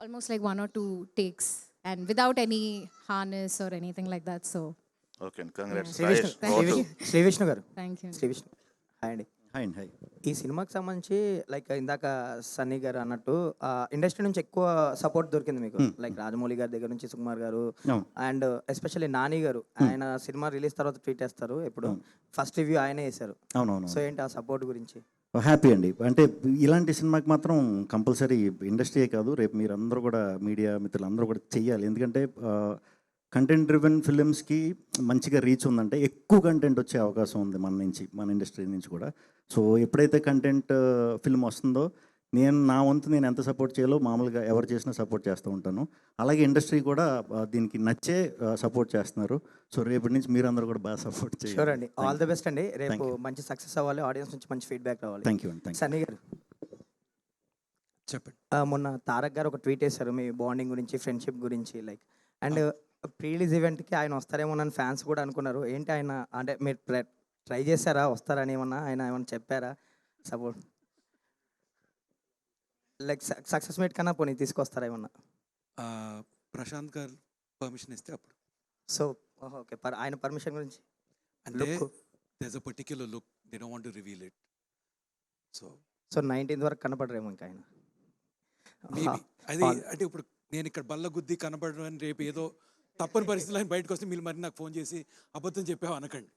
almost like 1 or 2 takes and without any harness or anything like that. So okay, congrats. Shri Vishnu గారు. thank you. Shri Vishnu hi అండి. Hi. ఈ సినిమాకి సంబంధించి like ఇందాక సన్నీ గారు అన్నట్టు ఇండస్ట్రీ నుంచి ఎక్కువ సపోర్ట్ దొరికింది మీకు. లైక్ రాజమౌళి గారి దగ్గర నుంచి సుకుమార్ గారు అండ్ ఎస్పెషల్లీ నాని గారు, ఆయన సినిమా రిలీజ్ తర్వాత ట్వీట్ చేస్తారు, ఎప్పుడు ఫస్ట్ రివ్యూ ఆయనే చేశారు. అవునవును. సో ఏంటి ఆ సపోర్ట్ గురించి? హ్యాపీ అండి. అంటే ఇలాంటి సినిమాకి మాత్రం కంపల్సరీ ఇండస్ట్రీయే కాదు, రేపు మీరు అందరూ కూడా మీడియా మిత్రులు అందరూ కూడా చెయ్యాలి. ఎందుకంటే కంటెంట్ డ్రివెన్ ఫిలిమ్స్కి మంచిగా రీచ్ ఉందంటే ఎక్కువ కంటెంట్ వచ్చే అవకాశం ఉంది మన నుంచి, మన ఇండస్ట్రీ నుంచి కూడా. సో ఎప్పుడైతే కంటెంట్ ఫిల్మ్ వస్తుందో నా వంతు నేను ఎంత సపోర్ట్ చేయాలో మామూలుగా ఎవరు చేసినా సపోర్ట్ చేస్తూ ఉంటాను. అలాగే ఇండస్ట్రీ కూడా దీనికి నచ్చే సపోర్ట్ చేస్తున్నారు. సో రేపటి నుంచి మీరు అందరూ కూడా బాగా సపోర్ట్ చేయాలి. షూర్ అండి. ఆల్ ది బెస్ట్ అండి. రేపు మంచి సక్సెస్ అవ్వాలి, ఆడియన్స్ నుంచి మంచి ఫీడ్బ్యాక్ రావాలి. థ్యాంక్ యూ అండి. సన్నీ గారు చెప్పండి. మొన్న తారక్ గారు ఒక ట్వీట్ చేశారు మీ బాండింగ్ గురించి, ఫ్రెండ్షిప్ గురించి. లైక్ అండ్ ప్రీ రిలీజ్ ఈవెంట్కి ఆయన వస్తారేమోనని ఫ్యాన్స్ కూడా అనుకున్నారు. ఏంటి ఆయన అంటే మీరు ట్రై చేశారా వస్తారని ఏమన్నా ఆయన ఏమన్నా చెప్పారా సపోర్ట్? లైక్ సక్సెస్ మీట్ కన్నా పోనీ తీసుకొస్తారా ఏమన్నా? ప్రశాంత్ గారు పర్మిషన్ ఇస్తే అప్పుడు. సో ఓకే, ఆయన పర్మిషన్ గురించి అంటే there's a particular look, they don't want to reveal it. So 19th వరకు కనపడరేమో ఇంకా ఆయన. మేబీ అది అంటే ఇప్పుడు నేను ఇక్కడ బల్ల గుద్ది కనపడడం అని రేపు ఏదో తప్పని పరిస్థితుల్లో ఆయన బయటకు వస్తే మీరు మరి నాకు ఫోన్ చేసి అబద్ధం చెప్పావు అనకండి.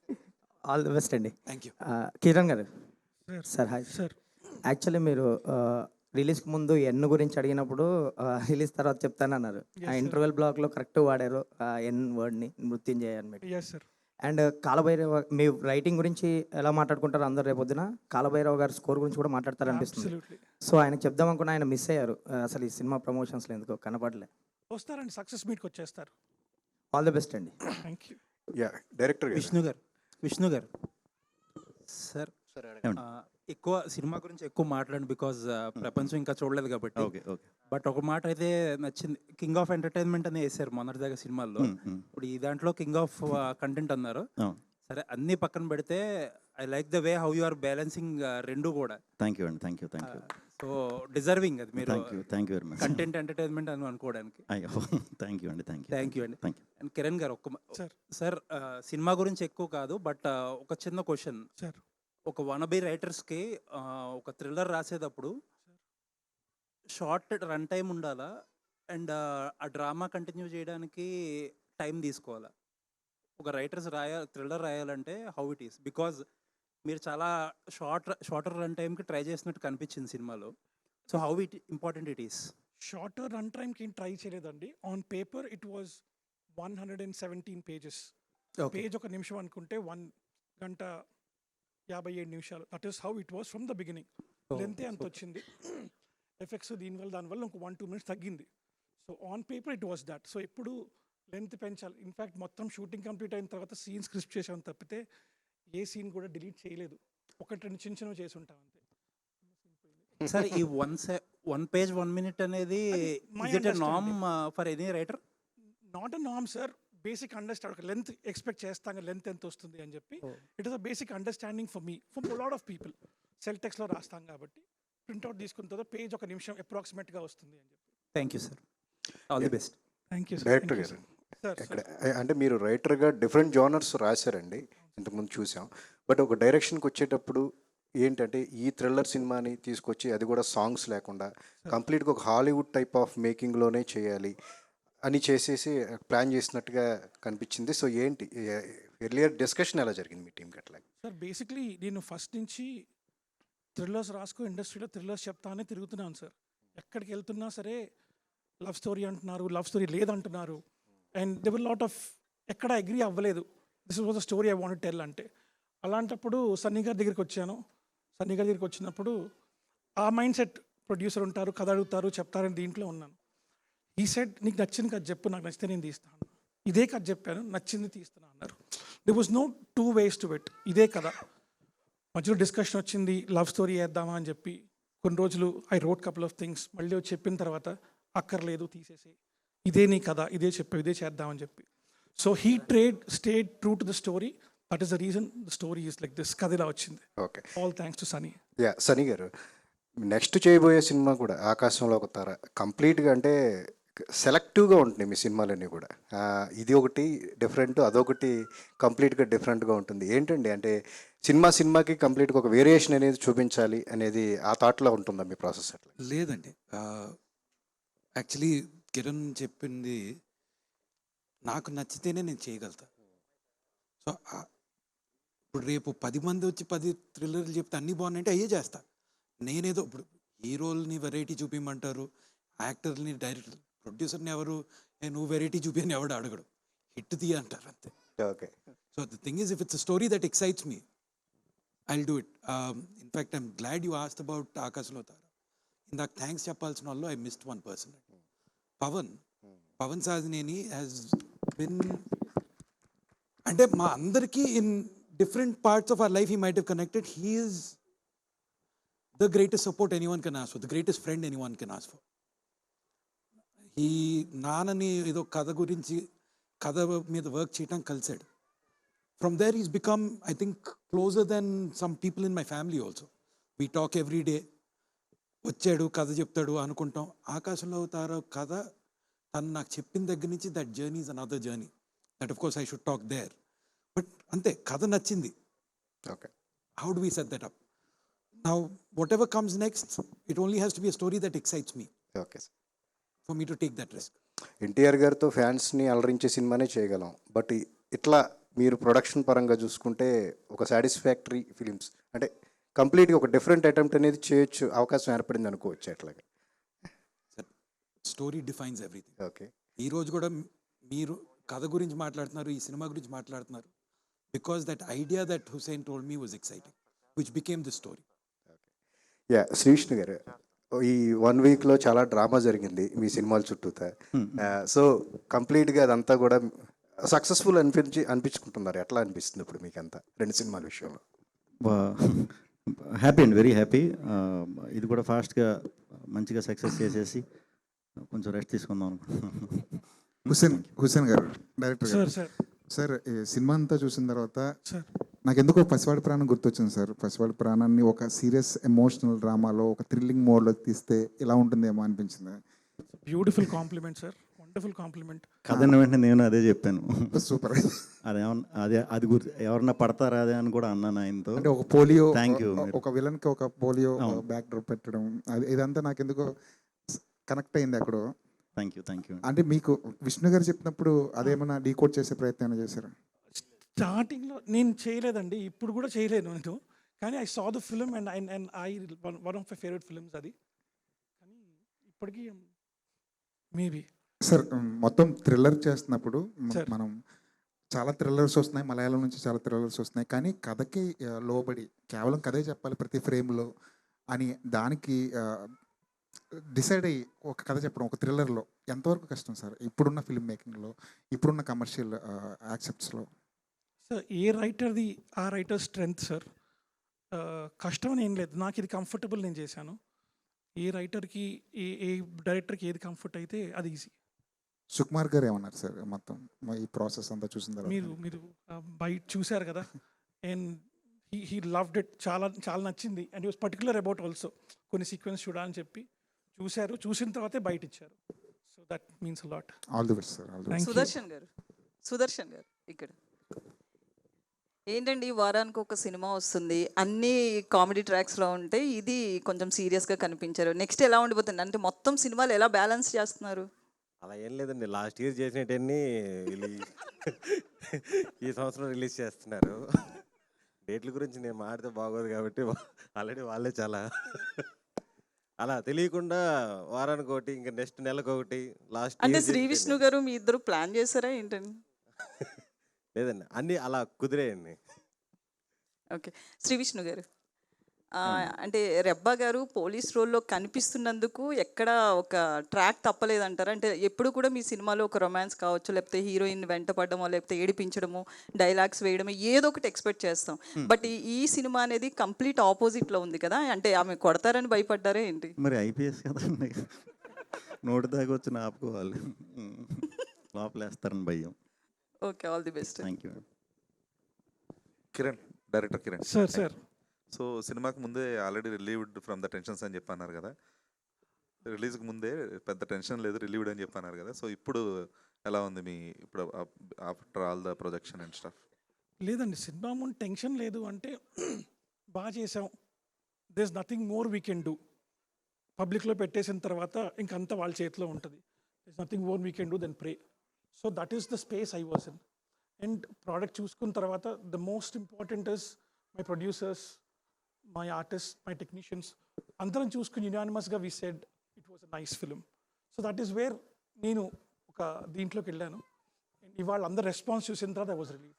ఆల్ ది బెస్ట్ అండి. Thank you. కిరణ్ గారు. Sir hi sir. యాక్చువల్లీ మీరు రిలీజ్కి ముందు ఎన్ గురించి అడిగినప్పుడు రిలీజ్ తర్వాత చెప్తానన్నారు. ఆ ఇంటర్వెల్ బ్లాక్లో కరెక్ట్ వాడారు ఎన్ వర్డ్ని, మృత్యుంజయ అని. అండ్ కాలభైరవ మీ రైటింగ్ గురించి ఎలా మాట్లాడుకుంటారు అందరు రేపొద్దున? కాలభైరవ గారి స్కోర్ గురించి కూడా మాట్లాడతారు అనిపిస్తుంది. సో ఆయనకు చెప్దాం అనుకున్న ఆయన మిస్ అయ్యారు. అసలు ఈ సినిమా ప్రమోషన్స్లో ఎందుకో కనపడలే. వస్తారండి, సక్సెస్ మీట్కి వచ్చేస్తారు. ఆల్ ది బెస్ట్ అండి. Thank you. Director Vishnu garu sir, ఎక్కువ సినిమా గురించి ఎక్కువ మాట్లాడండి, బికాజ్ ప్రపంచం ఇంకా చూడలేదు కాబట్టి. ఓకే. బట్ ఒక మాట అయితే నచ్చింది, కింగ్ ఆఫ్ ఎంటర్టైన్మెంట్ అని వేసారు మొన్నటి దాకా సినిమాల్లో. ఇప్పుడు ఈ దాంట్లో కింగ్ ఆఫ్ కంటెంట్ అన్నారు. సరే అన్ని పక్కన పెడితే I like the way how you are balancing రెండు కూడా. థ్యాంక్ యూ అండి. Thank you. సో డిజర్వింగ్ అది మీరు. Thank you very much. Content entertainment అని అనుకోవడానికి. అయ్యో థ్యాంక్ యూ అండి. థ్యాంక్ యూ అండి. అండ్ కిరణ్ గారు సార్ సినిమా గురించి ఎక్కువ కాదు, బట్ ఒక చిన్న క్వశ్చన్. ఒక వనబీ రైటర్స్కి ఒక థ్రిల్లర్ రాసేటప్పుడు షార్ట్ రన్ టైం ఉండాలా అండ్ ఆ డ్రామా కంటిన్యూ చేయడానికి టైం తీసుకోవాలా? ఒక రైటర్స్ థ్రిల్లర్ రాయాలంటే హౌ ఇట్ ఈస్, బికాజ్ మీరు చాలా షార్టర్ రన్ టైంకి ట్రై చేసినట్టు కనిపించింది సినిమాలో. So how it important it is? Shorter run టైంకి ఏం ట్రై చేయలేదండి. On paper it was 117 pages. Page 1 నిమిషం అనుకుంటే 1 గంట 57 నిమిషాలు. That is how it was from the beginning. లెంతే అంత వచ్చింది. ఎఫెక్ట్స్ దానివల్ల ఒక 1-2 minutes తగ్గింది. So on paper it was that. So ఎప్పుడు లెంత్ పెంచాలి. ఇన్ఫ్యాక్ట్ మొత్తం షూటింగ్ కంప్లీట్ అయిన తర్వాత సీన్ స్క్రిప్ట్ చేసాం తప్పితే ఏ సీన్ కూడా డిలీట్ చేయలేదు. 1-2 చిన్నవి చేసి ఉంటాం అంతే. సార్ ఈ 1 page 1 minute అనేది is it a norm for any writer? Not a నామ్ సార్, బేసిక్ అండర్స్టాండ్, ఒక లెంత్ ఎక్స్పెక్ట్ చేస్తాను, లెంత్ ఎంత వస్తుంది అని చెప్పి. It is a basic understanding for me, for lot of people. Cell టెక్స్ట్లో రాస్తాం కాబట్టి ప్రింట్అవుట్ తీసుకున్న తర్వాత పేజ్ ఒక నిమిషం అప్రాక్సిమేట్గా వస్తుంది అని చెప్పి. Thank you sir, all the best. Thank you director గారు, ఇక్కడ అంటే మీరు రైటర్గా డిఫరెంట్ జానర్స్ రాశారండి, ఇంతకుముందు చూసాం. బట్ ఒక డైరెక్షన్కి వచ్చేటప్పుడు ఏంటంటే ఈ థ్రిల్లర్ సినిమాని తీసుకొచ్చి, అది కూడా సాంగ్స్ లేకుండా కంప్లీట్గా ఒక హాలీవుడ్ టైప్ ఆఫ్ మేకింగ్లోనే చేయాలి అని చేసేసి ప్లాన్ చేసినట్టుగా కనిపించింది. సో ఏంటి ఎర్లియర్ డిస్కషన్ ఎలా జరిగింది మీ టీంకి అట్లా? సార్ బేసిక్లీ నేను ఫస్ట్ నుంచి థ్రిల్లర్స్ రాసుకో, ఇండస్ట్రీలో థ్రిల్లర్స్ చెప్తానే తిరుగుతున్నాను సార్. ఎక్కడికి వెళ్తున్నా సరే లవ్ స్టోరీ అంటున్నారు, లవ్ స్టోరీ లేదంటున్నారు. And they were lot of, ఎక్కడ అగ్రీ అవ్వలేదు this was a story I want tell అంటే. అలాంటప్పుడు సన్నీ గారి దగ్గరికి వచ్చాను. సన్నీ గారి దగ్గరికి వచ్చినప్పుడు ఆ మైండ్ సెట్, ప్రొడ్యూసర్ ఉంటారు, కథ అడుగుతారు, చెప్తారని దీంట్లో ఉన్నాను. ఈ సెట్ నీకు నచ్చింది కథ చెప్పు, నాకు నచ్చితే నేను తీస్తాను. ఇదే కథ చెప్పాను, నచ్చింది తీస్తున్నా అన్నారు. There was no two ways to it. ఇదే కథ. మధ్యలో డిస్కషన్ వచ్చింది, లవ్ స్టోరీ వేద్దామా అని చెప్పి. కొన్ని రోజులు I wrote couple of things. మళ్ళీ వచ్చి చెప్పిన తర్వాత అక్కర్లేదు తీసేసి, ఇదే నీ కథ, ఇదే చెప్పావు, ఇదే చేద్దామని చెప్పి. So he stayed true to the story. That is the reason the story is like this. కథ ఇలా వచ్చింది. Okay, all thanks to Sunny. Yeah, Sunny గారు, నెక్స్ట్ చేయబోయే సినిమా కూడా ఆకాశంలో ఒక తార కంప్లీట్గా అంటే సెలెక్టివ్గా ఉంటుంది మీ సినిమాలన్నీ కూడా. ఇది ఒకటి డిఫరెంట్, అదొకటి కంప్లీట్గా డిఫరెంట్గా ఉంటుంది. ఏంటండి అంటే సినిమాకి కంప్లీట్గా ఒక వేరియేషన్ అనేది చూపించాలి అనేది ఆ థాట్లో ఉంటుందా మీ ప్రాసెస్ అట్లా? లేదండి, యాక్చువల్లీ కిరణ్ చెప్పింది నాకు నచ్చితేనే నేను చేయగలుగుతా. సో ఇప్పుడు రేపు 10 మంది వచ్చి 10 థ్రిల్లర్లు చెప్తే అన్నీ బాగున్నాయంటే అయ్యే చేస్తా. నేనేదో ఇప్పుడు హీరోల్ని వెరైటీ చూపించమంటారు, యాక్టర్ని, డైరెక్టర్, ప్రొడ్యూసర్ని ఎవరు నువ్వు వెరైటీ చూపి అని ఎవడు అడగడు, హిట్ తీయ అంటారు అంతే. Okay, so the thing is, if it's a story that excites me, I'll do it. In fact I'm glad you asked about ఆకాశంలో తార. ఇందాక థ్యాంక్స్ చెప్పాల్సిన వాళ్ళు I missed one person. Pavan Sadhineni has been, అంటే మా అందరికీ in different parts of our life he might have connected. He is the greatest support anyone can ask for, the greatest friend anyone can ask for. ఈ నాన్నని ఏదో కథ గురించి, కథ మీద వర్క్ చేయటం కలిసాడు. From there is become, I think, closer than some people in my family also. We talk every day. వచ్చాడు, కథ చెప్తాడు అనుకుంటాం. ఆకాశంలో తార కథ తను నాకు చెప్పిన దగ్గర నుంచి that journey is another journey. That of course I should talk there. But అంతే, కథ నచ్చింది. Okay, how do we set that up? Now whatever comes next, it only has to be a story that excites me okay for me to take that risk. NTR గారితో ఫ్యాన్స్ని అలరించే సినిమానే చేయగలం. But ఇట్లా మీరు ప్రొడక్షన్ పరంగా చూసుకుంటే ఒక సాటిస్ఫాక్టరీ ఫిలిమ్స్ అంటే కంప్లీట్గా ఒక డిఫరెంట్ అటెంప్ట్ అనేది చేయొచ్చు, అవకాశం ఏర్పడింది అనుకోవచ్చు అట్లాగే. Story defines everything. ఓకే, ఈరోజు కూడా మీరు కథ గురించి మాట్లాడుతున్నారు, ఈ సినిమా గురించి మాట్లాడుతున్నారు, because that idea that Hussain told me was exciting, which became the story. Yeah, Srivishnu garu, ఈ 1 వీక్లో చాలా డ్రామా జరిగింది మీ సినిమాల చుట్టూతా. సో కంప్లీట్గా అదంతా కూడా సక్సెస్ఫుల్ అనిపించుకుంటున్నారు. ఎట్లా అనిపిస్తుంది ఇప్పుడు మీకు అంతా 2 సినిమాల విషయంలో? హ్యాపీ అండి, వెరీ హ్యాపీ. ఇది కూడా ఫాస్ట్గా మంచిగా సక్సెస్ చేసేసి కొంచెం రెస్ట్ తీసుకుందాం అనుకుంటున్నాను. హుసేన్ గారు, డైరెక్టర్ గారు, సార్ ఈ సినిమా అంతా చూసిన తర్వాత నాకు ఎందుకో పసివాడి ప్రాణం గుర్తొచ్చింది సార్. పసివాడి ప్రాణాన్ని ఒక సీరియస్ ఎమోషనల్ డ్రామాలో, ఒక థ్రిల్లింగ్ మోడ్లో తీస్తే ఎలా ఉంటుందేమో అనిపించింది. Beautiful compliment sir, wonderful compliment. కథన్న వెంటనే నేను అదే చెప్పాను. సూపర్. అది గుర్తు, ఎవరన్నా పడతారా అదే అని కూడా అన్నాను ఆయనతో. అంటే ఒక పోలియో, థ్యాంక్ యూ, ఒక విలన్కి ఒక పోలియో బ్యాక్ డ్రాప్ పెట్టడం, ఇదంతా నాకు ఎందుకో కనెక్ట్ అయింది ఎక్కడో. Thank you. అంటే మీకు విష్ణు గారు చెప్పినప్పుడు అదేమన్నా డీకోడ్ చేసే ప్రయత్నం చేశారు? స్టార్టింగ్లో నేను చేయలేదండి, ఇప్పుడు కూడా చేయలేను నేను. కానీ I saw the film and I one of my favourite films అది. కానీ ఇప్పటికీ మేబీ సార్ మొత్తం థ్రిల్లర్ చేస్తున్నప్పుడు మనం చాలా థ్రిల్లర్స్ వస్తున్నాయి, మలయాళం నుంచి చాలా థ్రిల్లర్స్ వస్తున్నాయి, కానీ కథకి లోబడి కేవలం కథే చెప్పాలి ప్రతి ఫ్రేమ్లో అని దానికి డిసైడ్ అయ్యి ఒక కథ చెప్పడం ఒక థ్రిల్లర్లో ఎంతవరకు కష్టం సార్ ఇప్పుడున్న ఫిల్మ్ మేకింగ్లో, ఇప్పుడున్న కమర్షియల్ యాక్సెప్ట్స్లో? సార్ ఏ రైటర్ది ఆ రైటర్ స్ట్రెంగ్త్ సార్. కష్టం అని ఏం లేదు, నాకు ఇది కంఫర్టబుల్, నేను చేశాను. ఏ రైటర్కి ఏ డైరెక్టర్కి ఏది కంఫర్ట్ అయితే అది ఈజీ. సుకుమార్ గారు ఏమన్నారు సార్ మొత్తం ఈ ప్రాసెస్ అంతా చూసిన తర్వాత? మీరు బయట చూశారు కదా, అండ్ హీ లవ్డ్ ఇట్, చాలా చాలా నచ్చింది. And he was particular about also కొన్ని సీక్వెన్స్ చూడాలని చెప్పి చూసిన తర్వాతే బయట ఇచ్చారు. So that means a lot. All the best sir. All the best. Sudarshan గారు ఇక్కడ ఏంటండి, వారానికి ఒక సినిమా వస్తుంది, అన్ని కామెడీ ట్రాక్స్లో ఉంటే ఇది కొంచెం సీరియస్గా కనిపించారు. నెక్స్ట్ ఎలా ఉండిపోతుంది అంటే మొత్తం సినిమాలు ఎలా బ్యాలెన్స్ చేస్తున్నారు? అలా ఏం లేదండి, లాస్ట్ ఇయర్ చేసినట్టన్నీ ఈ సంవత్సరం రిలీజ్ చేస్తున్నారు. డేట్ల గురించి నేను మాడితే బాగోదు కాబట్టి ఆల్రెడీ వాళ్ళే చాలా అలా తెలియకుండా వారానికి ఒకటి, ఇంకా నెక్స్ట్ నెలకు ఒకటి. లాస్ట్ అంటే శ్రీ విష్ణు గారు మీ ఇద్దరు ప్లాన్ చేశారా ఏంటండి? లేదండి, అన్నీ అలా కుదిరేయండి. ఓకే, శ్రీ విష్ణు గారు అంటే రెబ్బా గారు పోలీస్ రోల్లో కనిపిస్తున్నందుకు ఎక్కడ ఒక ట్రాక్ తప్పలేదంటారా? అంటే ఎప్పుడు కూడా మీ సినిమాలో ఒక రొమాన్స్ కావచ్చు, లేకపోతే హీరోయిన్ వెంట పడడమో, లేకపోతే ఏడిపించడము, డైలాగ్స్ వేయడము, ఏదో ఒకటి ఎక్స్పెక్ట్ చేస్తాం. బట్ ఈ సినిమా అనేది కంప్లీట్ ఆపోజిట్లో ఉంది కదా, అంటే ఆమె కొడతారని భయపడ్డారే ఏంటి? మరి ఐపీఎస్ కదండి, నోటి దాకా వచ్చి ఆపుకోవాలి, లోపలేస్తారని భయం. Okay, all the best. Thank you. Kiran, director Kiran sir. So సినిమాకి ముందే already relieved from the tensions అని చెప్పన్నారు కదా, రిలీజ్కి ముందే పెద్ద టెన్షన్ లేదు, రిలీవ్డ్ అని చెప్పన్నారు కదా. సో ఇప్పుడు ఎలా ఉంది మీ ఇప్పుడు after all the projection and stuff? లేదండి, సినిమా ముందు టెన్షన్ లేదు, అంటే బాగా చేసాం, there is nothing more we can do. పబ్లిక్లో పెట్టేసిన తర్వాత ఇంకంతా వాళ్ళ చేతిలో ఉంటుంది. There is nothing more we can do then pray. So that is the space I was in. And product చూసుకున్న తర్వాత the most important is my producers, my artist, my technicians అందరం చూసుకుని యునానిమస్గా we said it was a nice film. So that is where నేను ఒక దీంట్లోకి వెళ్ళాను. And ఇవాళ అందరు రెస్పాన్స్ చూసిన తర్వాత I was relieve.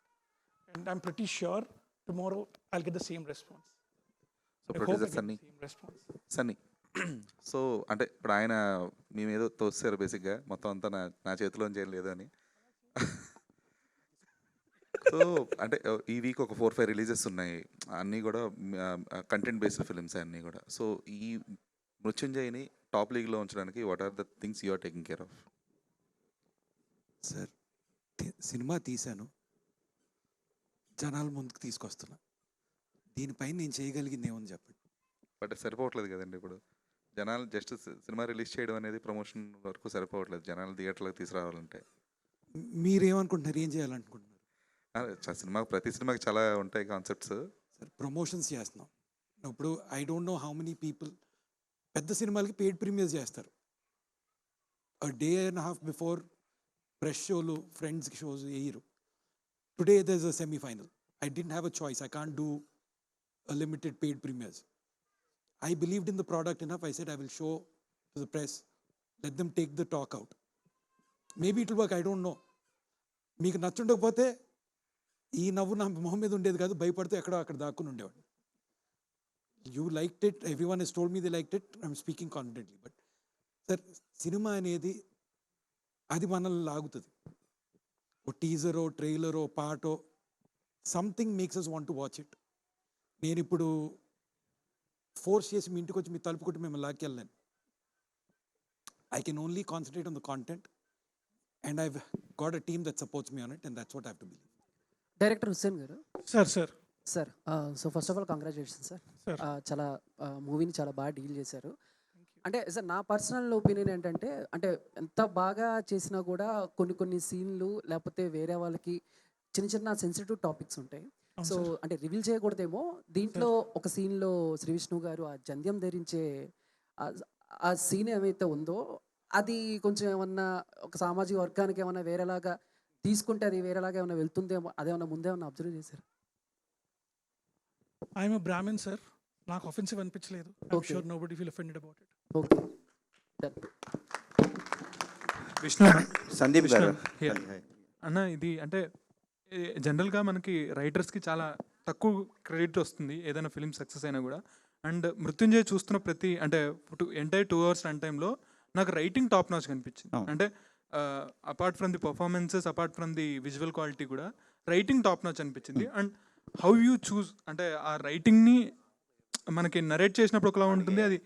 And I'm pretty sure tomorrow I'll get the same response. So producer Sunny so అంటే ఇప్పుడు ఆయన మీ మీద తోస్తారు బేసిక్గా, మొత్తం అంతా నా చేతిలో చేయలేదు అని. సో అంటే ఈ వీక్ ఒక 4-5 రిలీజెస్ ఉన్నాయి, అన్నీ కూడా కంటెంట్ బేస్డ్ ఫిలిమ్స్ అన్నీ కూడా. సో ఈ మృత్యుంజయ్ని టాప్ లీగ్లో ఉంచడానికి what are the things you are taking care of? Sir, cinema తీశాను, జనాల ముందుకు తీసుకొస్తున్నా, దీనిపైన నేను చేయగలిగింది ఏమని చెప్పండి. బట్ సరిపోవట్లేదు కదండి, ఇప్పుడు జనాలు జస్ట్ సినిమా రిలీజ్ చేయడం అనేది ప్రమోషన్ వరకు సరిపోవట్లేదు, జనాలు థియేటర్లకు తీసుకురావాలంటే. మీరేమనుకుంటున్నారు, ఏం చేయాలనుకుంటున్నారు? సినిమా ప్రతి సినిమాకి చాలా ఉంటాయి కాన్సెప్ట్స్. సార్, ప్రమోషన్స్ చేస్తున్నాం ఇప్పుడు. I don't know how many people పెద్ద సినిమాలకి పెయిడ్ ప్రీమియర్స్ చేస్తారు. Day and half before press షోలు, ఫ్రెండ్స్కి షోస్ వేయరు. Today there is a semifinal. I didn't have a choice. I can't do a limited paid premieres. I believed in the product enough. I said I will show to the press, let them take the talk out. Maybe it will work, I don't know. మీకు నచ్చుండకపోతే ఈ నవ్వు నా మొహం మీద ఉండేది కాదు, భయపడితే ఎక్కడో అక్కడ దాక్కుని ఉండేవాడు. You liked it, every one he's told me they liked it, I'm speaking confidently. But sir, cinema అనేది అది మనల్ని లాగుతుంది. ఓ టీజరో, ట్రైలరో, పాటో, something makes us want to watch it. నేను ఇప్పుడు ఫోర్స్ చేసి మీ ఇంటికి వచ్చి మీ తలుపు కొట్టి మేము లాక్కెళ్ళాను. I can only concentrate on the content and I've got a team that supports me on it, and that's what I have to believe. Director Hussain garu. Sir so first of all congratulation sir. చాలా మూవీని చాలా బాగా deal చేశారు. అంటే sir, నా personal opinion ఏంటంటే, అంటే ఎంత బాగా చేసినా కూడా కొన్ని సీన్లు లేకపోతే వేరే వాళ్ళకి చిన్న సెన్సిటివ్ టాపిక్స్ ఉంటాయి. సో అంటే రివీల్ చేయకూడదేమో, దీంట్లో ఒక సీన్లో శ్రీ విష్ణు గారు ఆ జంధ్యం ధరించే ఆ సీన్ ఏమైతే ఉందో, అది కొంచెం ఏమన్నా ఒక సామాజిక వర్గానికి ఏమన్నా వేరేలాగా తీసుకుంటే అది వేరేలాగా ఏమైనా వెళ్తుందేమో, అదేమన్నా ముందేమన్నా అబ్జర్వ్ చేశారు? ఐఎమ్ ఎ బ్రాహ్మణ్ సార్, నాకు ఆఫెన్సివ్ అనిపించలేదు. I'm sure nobody feel offended about it. Okay, Vishnu Sandeep గారు అన్న, ఇది అంటే జనరల్గా మనకి రైటర్స్కి చాలా తక్కువ క్రెడిట్ వస్తుంది ఏదైనా ఫిలిం సక్సెస్ అయినా కూడా. అండ్ మృత్యుంజయ్ చూస్తున్న ప్రతి అంటే ఎంటైర్ 2 hours రన్ టైంలో నాకు రైటింగ్ టాప్ నాచ్ కనిపించింది. అంటే apart from the performances, apart from the visual quality కూడా రైటింగ్ టాప్ నాచ్ అనిపించింది. అండ్ హౌ యూ చూస్, అంటే ఆ రైటింగ్ని మనకి నరేట్ చేసినప్పుడు ఒకలా ఉంటుంది, అది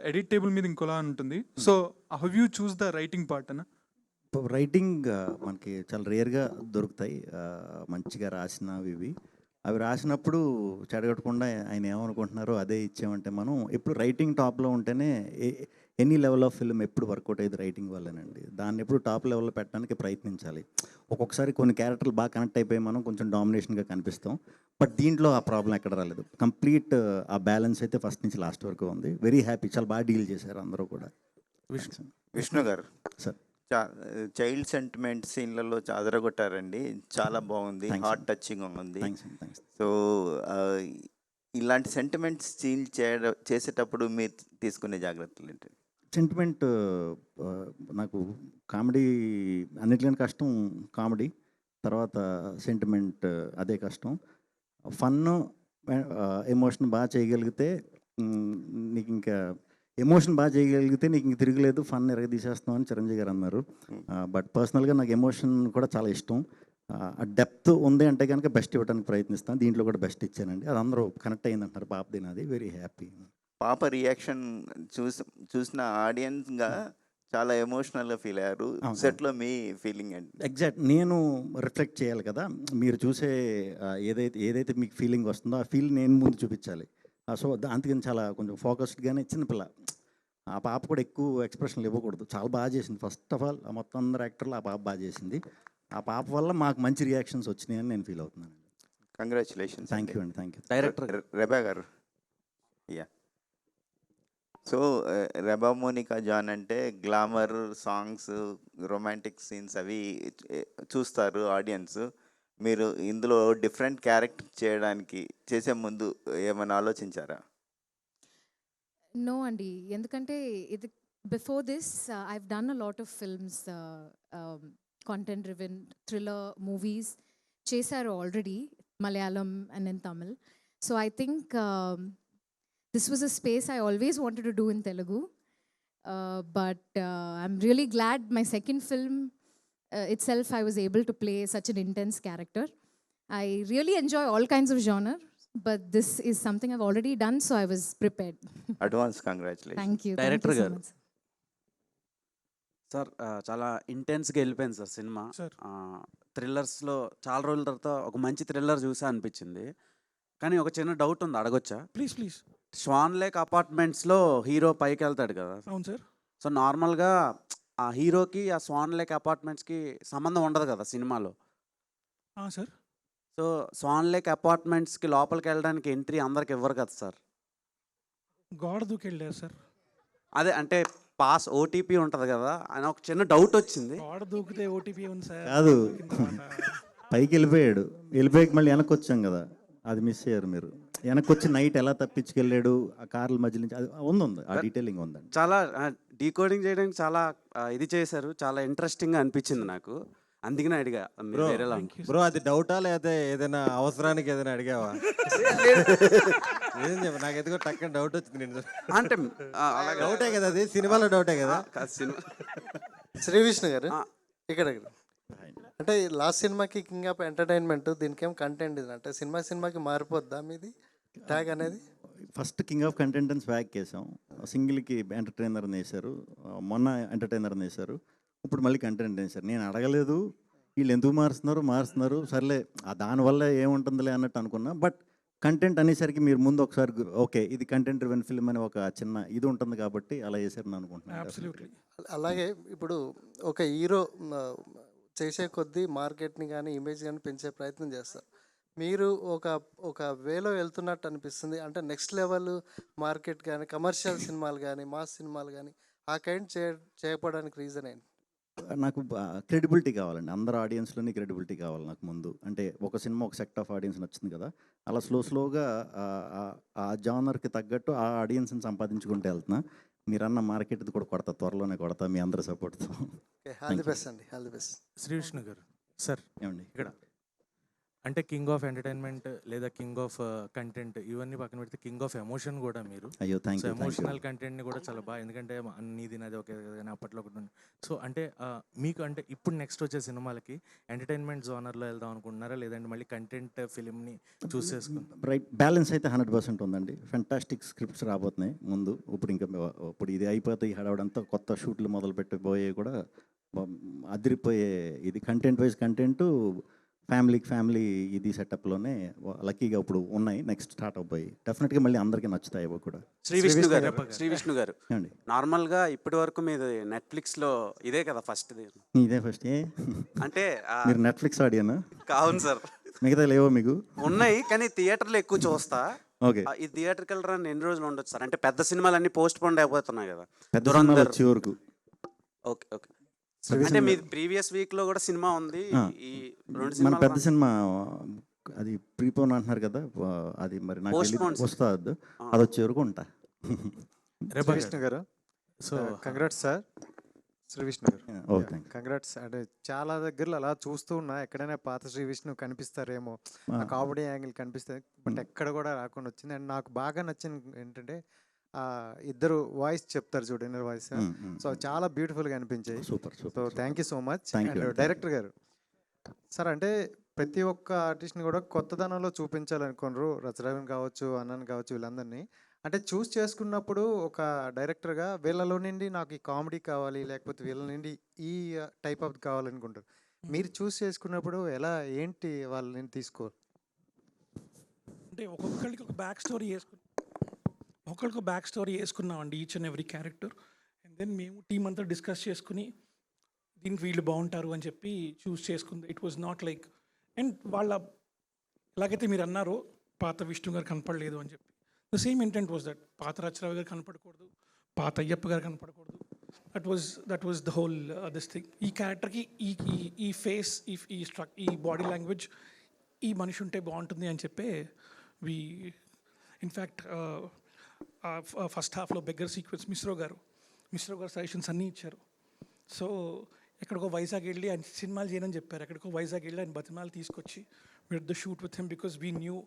ఎడిట్ టేబుల్ మీద ఇంకోలా ఉంటుంది. So how you choose the writing part అన్న? రైటింగ్ మనకి చాలా రేర్గా దొరుకుతాయి, మంచిగా రాసినవి ఇవి. అవి రాసినప్పుడు చెడగొట్టకుండా ఆయన ఏమనుకుంటున్నారో అదే ఇచ్చామంటే మనం ఎప్పుడు రైటింగ్ టాప్లో ఉంటేనే ఎనీ లెవెల్ ఆఫ్ ఫిల్మ్ ఎప్పుడు వర్కౌట్ అయ్యేది రైటింగ్ వల్లేనండి. దాన్ని ఎప్పుడు టాప్ లెవెల్లో పెట్టడానికి ప్రయత్నించాలి. ఒక్కొక్కసారి కొన్ని క్యారెక్టర్లు బాగా కనెక్ట్ అయిపోయి మనం కొంచెం డామినేషన్గా కనిపిస్తాం. బట్ దీంట్లో ఆ ప్రాబ్లం ఎక్కడ రాలేదు. కంప్లీట్ ఆ బ్యాలెన్స్ అయితే ఫస్ట్ నుంచి లాస్ట్ వరకు ఉంది. వెరీ హ్యాపీ, చాలా బాగా డీల్ చేశారు అందరూ కూడా. Vishnu garu sir, child sentiment సీన్లలో అదరగొట్టారండి, చాలా బాగుంది, హార్ట్ టచింగ్ ఉంది. సో ఇలాంటి సెంటిమెంట్ సీన్ చేసేటప్పుడు మీరు తీసుకునే జాగ్రత్తలు ఏంటి? సెంటిమెంట్ నాకు కామెడీ అన్నిటికన్నా కష్టం కామెడీ, తర్వాత సెంటిమెంట్ అదే కష్టం. ఫన్ను ఎమోషన్ బాగా చేయగలిగితే నీకు ఇంకా ఎమోషన్ బాగా చేయగలిగితే నీకు ఇంక తిరగలేదు, ఫన్ ఎరగదీసేస్తున్నాం అని చిరంజీవి గారు అన్నారు. బట్ పర్సనల్గా నాకు ఎమోషన్ కూడా చాలా ఇష్టం. ఆ డెప్త్ ఉంది అంటే కనుక బెస్ట్ ఇవ్వడానికి ప్రయత్నిస్తాను. దీంట్లో కూడా బెస్ట్ ఇచ్చానండి. అది అందరూ కనెక్ట్ అయిందంటారు పాపది, నాది. Very happy. పాప రియాక్షన్ చూసిన ఆడియన్స్గా చాలా ఎమోషనల్గా ఫీల్ అయ్యారు. సెట్లో మీ ఫీలింగ్ అండి? ఎగ్జాక్ట్, నేను రిఫ్లెక్ట్ చేయాలి కదా. మీరు చూసే ఏదైతే మీకు ఫీలింగ్ వస్తుందో ఆ ఫీల్ నేను ముందు చూపించాలి. సో అందుకని చాలా కొంచెం ఫోకస్డ్గానే, చిన్నపిల్ల ఆ పాప కూడా ఎక్కువ ఎక్స్ప్రెషన్లు ఇవ్వకూడదు. చాలా బాగా చేసింది. ఫస్ట్ ఆఫ్ ఆల్ మొత్తం అందరు యాక్టర్లు ఆ పాప బాగా చేసింది. ఆ పాప వల్ల మాకు మంచి రియాక్షన్స్ వచ్చినాయని నేను ఫీల్ అవుతున్నాను. కంగ్రాచులేషన్స్. థ్యాంక్ యూ అండి. Thank you. Director Reba garu. Yeah, so Reba Monica John అంటే గ్లామర్ సాంగ్స్, రొమాంటిక్ సీన్స్ అవి చూస్తారు ఆడియన్స్. మీరు ఇందులో డిఫరెంట్ క్యారెక్టర్ చేసే ముందు ఏమైనా ఆలోచించారా? నో అండి, ఎందుకంటే ఇది before this I've done a lot of films, content driven thriller movies చేశారు already, Malayalam and in Tamil. So I think this was a space I always wanted to do in Telugu. But I'm really glad my second film itself I was able to play such an intense character. I really enjoy all kinds of genre, but this is something I've already done, so I was prepared. Advance congratulations. Thank you. Director Thank you so much. Sir, చాలా ఇంటెన్స్గా వెళ్ళిపోయింది sir cinema. థ్రిల్లర్స్లో చాలా రోజుల తర్వాత ఒక మంచి thriller చూసా అనిపించింది. కానీ ఒక చిన్న డౌట్ ఉంది, అడగొచ్చా? ప్లీజ్. స్వాన్ లేక్ అపార్ట్మెంట్స్లో హీరో పైకి వెళ్తాడు కదా. అవును సార్. సో నార్మల్గా ఆ హీరోకి ఆ స్వాన్ లేక్ అపార్ట్మెంట్స్కి సంబంధం ఉండదు కదా సినిమాలో. సార్. సో స్వాన్ లేక్ అపార్ట్మెంట్స్కి లోపలికి వెళ్ళడానికి ఎంట్రీ అందరికి ఇవ్వరు కదా సార్. గోడ దూకెళ్ళారు సార్. అదే అంటే పాస్ ఓటీపీ ఉంటుంది కదా అని ఒక చిన్న డౌట్ వచ్చింది. గోడ దూకితే ఓటీపీ ఉంది సార్. కాదు, పైకి వెళ్ళిపోయాడు, వెళ్ళిపోయాక మళ్ళీ వెనక్కి వచ్చాం కదా, అది మిస్ అయ్యారు మీరు. వెనక్కి వచ్చి నైట్ ఎలా తప్పించుకెళ్ళాడు ఆ కార్ల మధ్య నుంచి, అది ఉంది, ఆ డీటెయిలింగ్ ఉందండి. చాలా డీకోడింగ్ చేయడానికి చాలా ఇది చేశారు, చాలా ఇంట్రెస్టింగ్గా అనిపించింది నాకు. అందుకనే అడిగా. బ్రో అది డౌటా లేదా ఏదైనా అవసరానికి ఏదైనా అడిగావా? ఏం చెప్పు, నాకు ఎందుకో టక్కన డౌట్ వచ్చింది. నేను అంటే డౌటే కదా, అది సినిమాలో డౌటే కదా. శ్రీ విష్ణు గారు ఇక్కడ అంటే లాస్ట్ సినిమాకి కింగ్ ఆఫ్ ఎంటర్టైన్మెంట్, దీనికేం కంటెంట్ ఇది అంటే సినిమాకి మారిపోద్దా మీది ట్యాగ్ అనేది? ఫస్ట్ కింగ్ ఆఫ్ కంటెంట్ అని స్వాగ్ వేసాం, సింగిల్కి ఎంటర్టైనర్ అని వేశారు, మొన్న ఎంటర్టైనర్ అని వేశారు, ఇప్పుడు మళ్ళీ కంటెంట్ వేశారు. నేను అడగలేదు వీళ్ళు ఎందుకు మారుస్తున్నారు, సర్లే దానివల్ల ఏముంటుందిలే అన్నట్టు అనుకున్నా. బట్ కంటెంట్ అనేసరికి మీరు ముందు ఒకసారి ఓకే ఇది కంటెంట్ రివెన్ ఫిల్మ్ అని ఒక చిన్న ఇది ఉంటుంది కాబట్టి అలా వేశారని అనుకుంటున్నాను. అలాగే ఇప్పుడు ఒక హీరో చేసే కొద్దీ మార్కెట్ని కానీ ఇమేజ్ కానీ పెంచే ప్రయత్నం చేస్తారు. మీరు ఒక వేలో వెళ్తున్నట్టు అనిపిస్తుంది. అంటే నెక్స్ట్ లెవెల్ మార్కెట్ కానీ కమర్షియల్ సినిమాలు కానీ మాస్ సినిమాలు కానీ ఆ కైండ్ చేయకపోవడానికి రీజన్ ఏంటి? నాకు క్రెడిబిలిటీ కావాలండి, అందరు ఆడియన్స్లోని క్రెడిబిలిటీ కావాలి నాకు ముందు. అంటే ఒక సినిమా ఒక సెక్ట్ ఆఫ్ ఆడియన్స్ నచ్చింది కదా, అలా స్లోగా ఆ జానర్కి తగ్గట్టు ఆ ఆడియన్స్ని సంపాదించుకుంటూ వెళ్తున్నా. మీరన్న మార్కెట్ కూడా కొడతా, త్వరలోనే కొడతా మీ అందరి సపోర్ట్తో. ఆల్ ది బెస్ట్ అండి, all the best. Sree Vishnu garu sir, ఏమండి ఇక్కడ అంటే కింగ్ ఆఫ్ ఎంటర్టైన్మెంట్ లేదా కింగ్ ఆఫ్ కంటెంట్ ఇవన్నీ పక్కన పెడితే కింగ్ ఆఫ్ ఎమోషన్ కూడా మీరు. అయ్యో థ్యాంక్ యూ. ఎమోషనల్ కంటెంట్ని కూడా చాలా బాగా, ఎందుకంటే నీది నాది ఒకే కానీ అప్పట్లో ఒకటి ఉంది. సో అంటే మీకు అంటే ఇప్పుడు నెక్స్ట్ వచ్చే సినిమాలకి ఎంటర్టైన్మెంట్ జోనర్లో వెళ్దాం అనుకుంటున్నారా, లేదంటే మళ్ళీ కంటెంట్ ఫిలింని చూస్ చేసుకుంటాం? రైట్, బ్యాలెన్స్ అయితే 100% ఉందండి. ఫెంటాస్టిక్ స్క్రిప్ట్స్ రాబోతున్నాయి ముందు. ఇప్పుడు ఇది అయిపోతే ఈ హడావుడంతా కొత్త షూట్లు మొదలు పెట్టబోయే కూడా అదిరిపోయే ఇది కంటెంట్ వైజ్ కంటెంట్, ఫ్యామిలీ ఇది సెటప్లోనే లక్కీగా ఇప్పుడు ఉన్నాయి. నెక్స్ట్ స్టార్ట్ అయిపోయి డెఫినెట్గా మళ్ళీ అందరికీ నచ్చుతాయి అవి కూడా. శ్రీ విష్ణు గారు ఏమండి? నార్మల్గా ఇప్పటి వరకు మీది నెట్ఫ్లిక్స్లో ఇదే కదా ఫస్ట్? ఇదే ఫస్ట్. అంటే మీరు నెట్ఫ్లిక్స్ ఆడియనా? అవును సార్. మిగతా లేవో మీకు? ఉన్నాయి, కానీ థియేటర్లో ఎక్కువ చూస్తా. ఓకే. ఈ థియేటర్కి రన్ ఎన్ని రోజులు ఉండొచ్చు సార్? అంటే పెద్ద సినిమాలు అన్ని పోస్ట్ పోన్ అయిపోతున్నాయి కదా. పెద్ద సినిమాలు వచ్చే వరకు. Okay okay. అంటే మీ ప్రీవియస్ వీక్లో కూడా సినిమా ఉంది. ఈ 2 మన సినిమాలు పెద్ద సినిమా అది ప్రీపోన్ అంటున్నారు కదా, అది మరి నాకు వస్తుంది. అది వచ్చే వరకు ఉంటా. Sree Vishnu garu, so congrats sir. Sree Vishnu garu congrats. అంటే చాలా దగ్గరలో అలా చూస్తూ ఉన్నా, ఎక్కడైనా పాత శ్రీ విష్ణు కనిపిస్తారేమో, ఆ కామెడీ యాంగిల్ కనిపిస్తుంది, బట్ ఎక్కడ కూడా రాకుండా వచ్చింది. అండ్ నాకు బాగా నచ్చింది ఏంటంటే ఇద్దరు వాయిస్ చెప్తారు చూడు, ఇన్నర్ వాయిస్. సో చాలా బ్యూటిఫుల్గా అనిపించాయి. Super. So thank you so much. And director గారు సార్, అంటే ప్రతి ఒక్క ఆర్టిస్ట్ని కూడా కొత్తదనంలో చూపించాలనుకున్నారు. రచరవిని కావచ్చు, అన్నని కావచ్చు, వీళ్ళందరినీ. అంటే చూస్ చేసుకున్నప్పుడు ఒక డైరెక్టర్గా వీళ్ళలో నుండి నాకు ఈ కామెడీ కావాలి, లేకపోతే వీళ్ళ నుండి ఈ టైప్ ఆఫ్ కావాలనుకుంటారు. మీరు చూస్ చేసుకున్నప్పుడు ఎలా ఏంటి వాళ్ళని తీసుకోవాలి? అంటే ఒక్కొక్కరికి ఒక బ్యాక్ స్టోరీ వేసుకున్నామండి, each and every character. And then మేము టీం అంతా డిస్కస్ చేసుకుని దీనికి వీళ్ళు బాగుంటారు అని చెప్పి చూస్ చేసుకుంది. It was not like, and వాళ్ళ ఎలాగైతే మీరు అన్నారో పాత విష్ణు గారు కనపడలేదు అని చెప్పి, the same intent was that పాత రచరావు గారు కనపడకూడదు, పాత అయ్యప్ప గారు కనపడకూడదు. That was the whole this thing. ఈ క్యారెక్టర్కి ఈ ఫేస్, ఈ బాడీ లాంగ్వేజ్, ఈ మనిషి ఉంటే బాగుంటుంది అని చెప్పే వి ఇన్ఫ్యాక్ట్ ఫస్ట్ హాఫ్లో బెగ్గర్ సీక్వెన్స్ మిశ్రో గారు సజెషన్స్ అన్నీ ఇచ్చారు. సో ఎక్కడికో వైజాగ్ వెళ్ళి ఆయన సినిమాలు చేయనని చెప్పారు. ఎక్కడికో వైజాగ్ వెళ్ళి ఆయన బతిమాలు తీసుకొచ్చి with the shoot with him, because we knew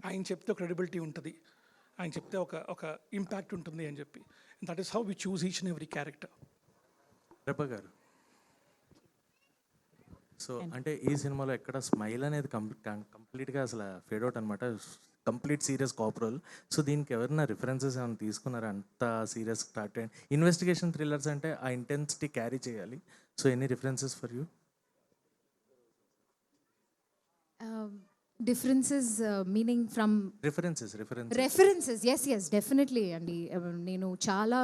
ఆయన చెప్తే ఒక క్రెడిబిలిటీ ఉంటుంది, ఆయన చెప్తే ఒక ఇంపాక్ట్ ఉంటుంది అని చెప్పి. That is how we choose each and every character. Rebba garu, so అంటే ఈ సినిమాలో ఎక్కడ స్మైల్ అనేది కంప్లీట్గా అసలు ఫేడ్ అవుట్ అనమాట, complete serious cop role. So దీనికి ఎవరైనా రిఫరెన్సెస్ ఏమైనా తీసుకున్నారా? అంత serious start and investigation thrillers అంటే ఆ ఇంటెన్సిటీ క్యారీ చేయాలి. So any references for you? Differences meaning from references yes definitely అండి. నేను చాలా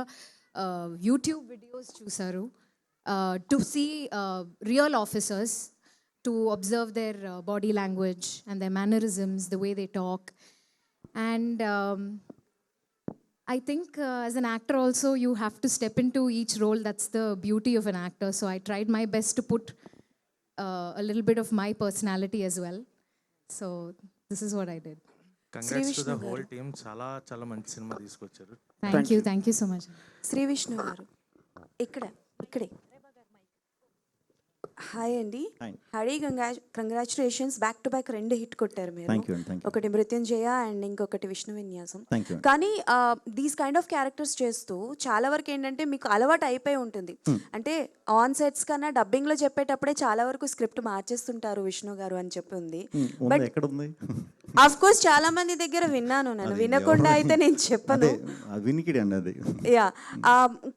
యూట్యూబ్ వీడియోస్ చూసారు to see real officers, to observe their body language and their mannerisms, the way they talk. And I think as an actor also, you have to step into each role. That's the beauty of an actor. So I tried my best to put a little bit of my personality as well. So this is what I did. Congrats to the whole team. చాలా మంచి cinema తీసుకొచ్చారు. Thank you so much. Shri Vishnu గారు ఇక్కడే hi అండి. Hari congratulations, back to back 2 hit కొట్టారు మీరు. ఒకటి మృత్యుంజయ and ఇంకొకటి విష్ణు విన్యాసం. కానీ దీస్ కైండ్ ఆఫ్ క్యారెక్టర్స్ చేస్తూ చాలా వరకు ఏంటంటే మీకు అలవాటు అయిపోయి ఉంటుంది. అంటే ఆన్ సెట్స్ కన్నా డబ్బింగ్ లో చెప్పేటప్పుడే చాలా వరకు స్క్రిప్ట్ మార్చేస్తుంటారు విష్ణు గారు అని చెప్పి ఉంది. బట్ ఆఫ్ కోర్స్ చాలా మంది దగ్గర విన్నాను, నేను వినకుండా అయితే నేను చెప్పను. యా,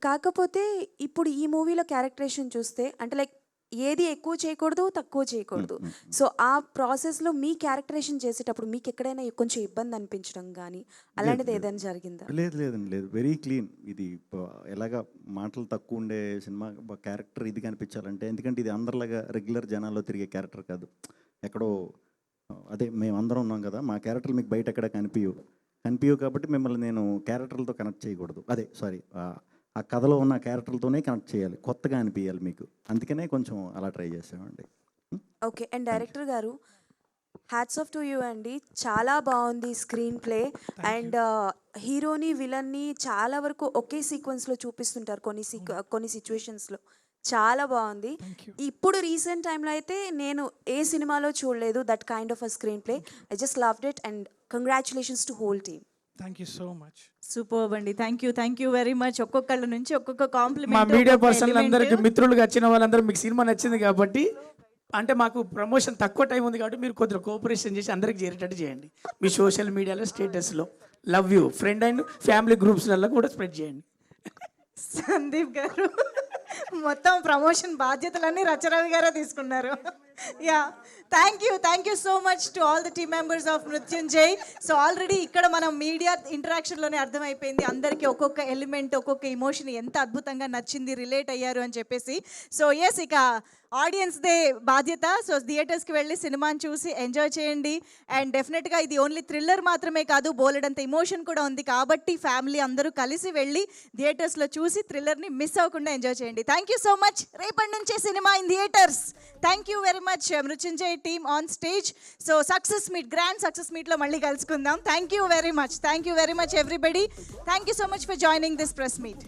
కాకపోతే ఇప్పుడు ఈ మూవీలో క్యారెక్టరేషన్ చూస్తే అంటే లైక్ ఏది ఎక్కువ చేయకూడదు, తక్కువ చేయకూడదు. సో ఆ ప్రాసెస్లో మీ క్యారెక్టరేషన్ చేసేటప్పుడు మీకు ఎక్కడైనా కొంచెం ఇబ్బంది అనిపించడం కానీ అలాంటిది ఏదైనా జరిగిందా? లేదు, వెరీ క్లీన్. ఇది ఎలాగా మాటలు తక్కువ ఉండే సినిమా క్యారెక్టర్ ఇది కనిపించాలంటే, ఎందుకంటే ఇది అందరిలాగా రెగ్యులర్ జనాల్లో తిరిగే క్యారెక్టర్ కాదు. ఎక్కడో అదే మేమందరం ఉన్నాం కదా, మా క్యారెక్టర్లు మీకు బయట ఎక్కడ కనిపించవు కాబట్టి మిమ్మల్ని నేను క్యారెక్టర్లతో కనెక్ట్ చేయకూడదు. ఆ కథలో ఉన్న క్యారెక్టర్లతోనే కనెక్ట్ చేయాలి, కొత్తగా అనిపించాలి మీకు. అందుకనే కొంచెం అలా ట్రై చేసామండి. ఓకే. అండ్ డైరెక్టర్ గారు, హ్యాట్స్ ఆఫ్ టు యూ అండి. చాలా బాగుంది స్క్రీన్ ప్లే. అండ్ హీరోని విలన్ని చాలా వరకు ఒకే సీక్వెన్స్లో చూపిస్తుంటారు కొన్ని సిచ్యువేషన్స్లో. చాలా బాగుంది. ఇప్పుడు రీసెంట్ టైంలో అయితే నేను ఏ సినిమాలో చూడలేదు that kind of a screenplay. I just loved it and congratulations to whole team. Thank you so much. Super అండి. Thank you very much. ఒక్కొక్కళ్ళ నుంచి ఒక్కొక్క కాంప్లిమెంట్. మా మీడియా పర్సన్లు అందరికి, మిత్రులుగా వచ్చిన వాళ్ళందరూ మీకు సినిమా నచ్చింది కాబట్టి, అంటే మాకు ప్రమోషన్ తక్కువ టైం ఉంది కాబట్టి మీరు కొద్దిగా కోఆపరేషన్ చేసి అందరికి చేరేటట్టు చేయండి. మీ సోషల్ మీడియాలో స్టేటస్లో love you friend and family గ్రూప్స్లలో కూడా స్ప్రెడ్ చేయండి. సందీప్ గారు మొత్తం ప్రమోషన్ బాధ్యతలన్నీ రచరవి గారే తీసుకున్నారు. Yeah, thank you so much to all the team members of Mrutyunjay. So already ఇక్కడ మనం మీడియా ఇంటరాక్షన్లోనే అర్థమైపోయింది అందరికీ ఒక్కొక్క ఎలిమెంట్, ఒక్కొక్క ఇమోషన్ ఎంత అద్భుతంగా నచ్చింది, రిలేట్ అయ్యారు అని చెప్పేసి. సో ఎస్, ఇక ఆడియన్స్దే బాధ్యత. సో థియేటర్స్కి వెళ్ళి సినిమాని చూసి ఎంజాయ్ చేయండి. అండ్ డెఫినెట్గా ఇది ఓన్లీ థ్రిల్లర్ మాత్రమే కాదు, బోలెడంత ఇమోషన్ కూడా ఉంది. కాబట్టి ఫ్యామిలీ అందరూ కలిసి వెళ్ళి థియేటర్స్లో చూసి థ్రిల్లర్ని మిస్ అవ్వకుండా ఎంజాయ్ చేయండి. Thank you so much. రేపటి నుంచే cinema in theatres. Thank you very much Mrutyunjay team on stage. So success meet, grand success మీట్లో మళ్ళీ కలుసుకుందాం. Thank you very much everybody. Thank you so much for joining this press meet.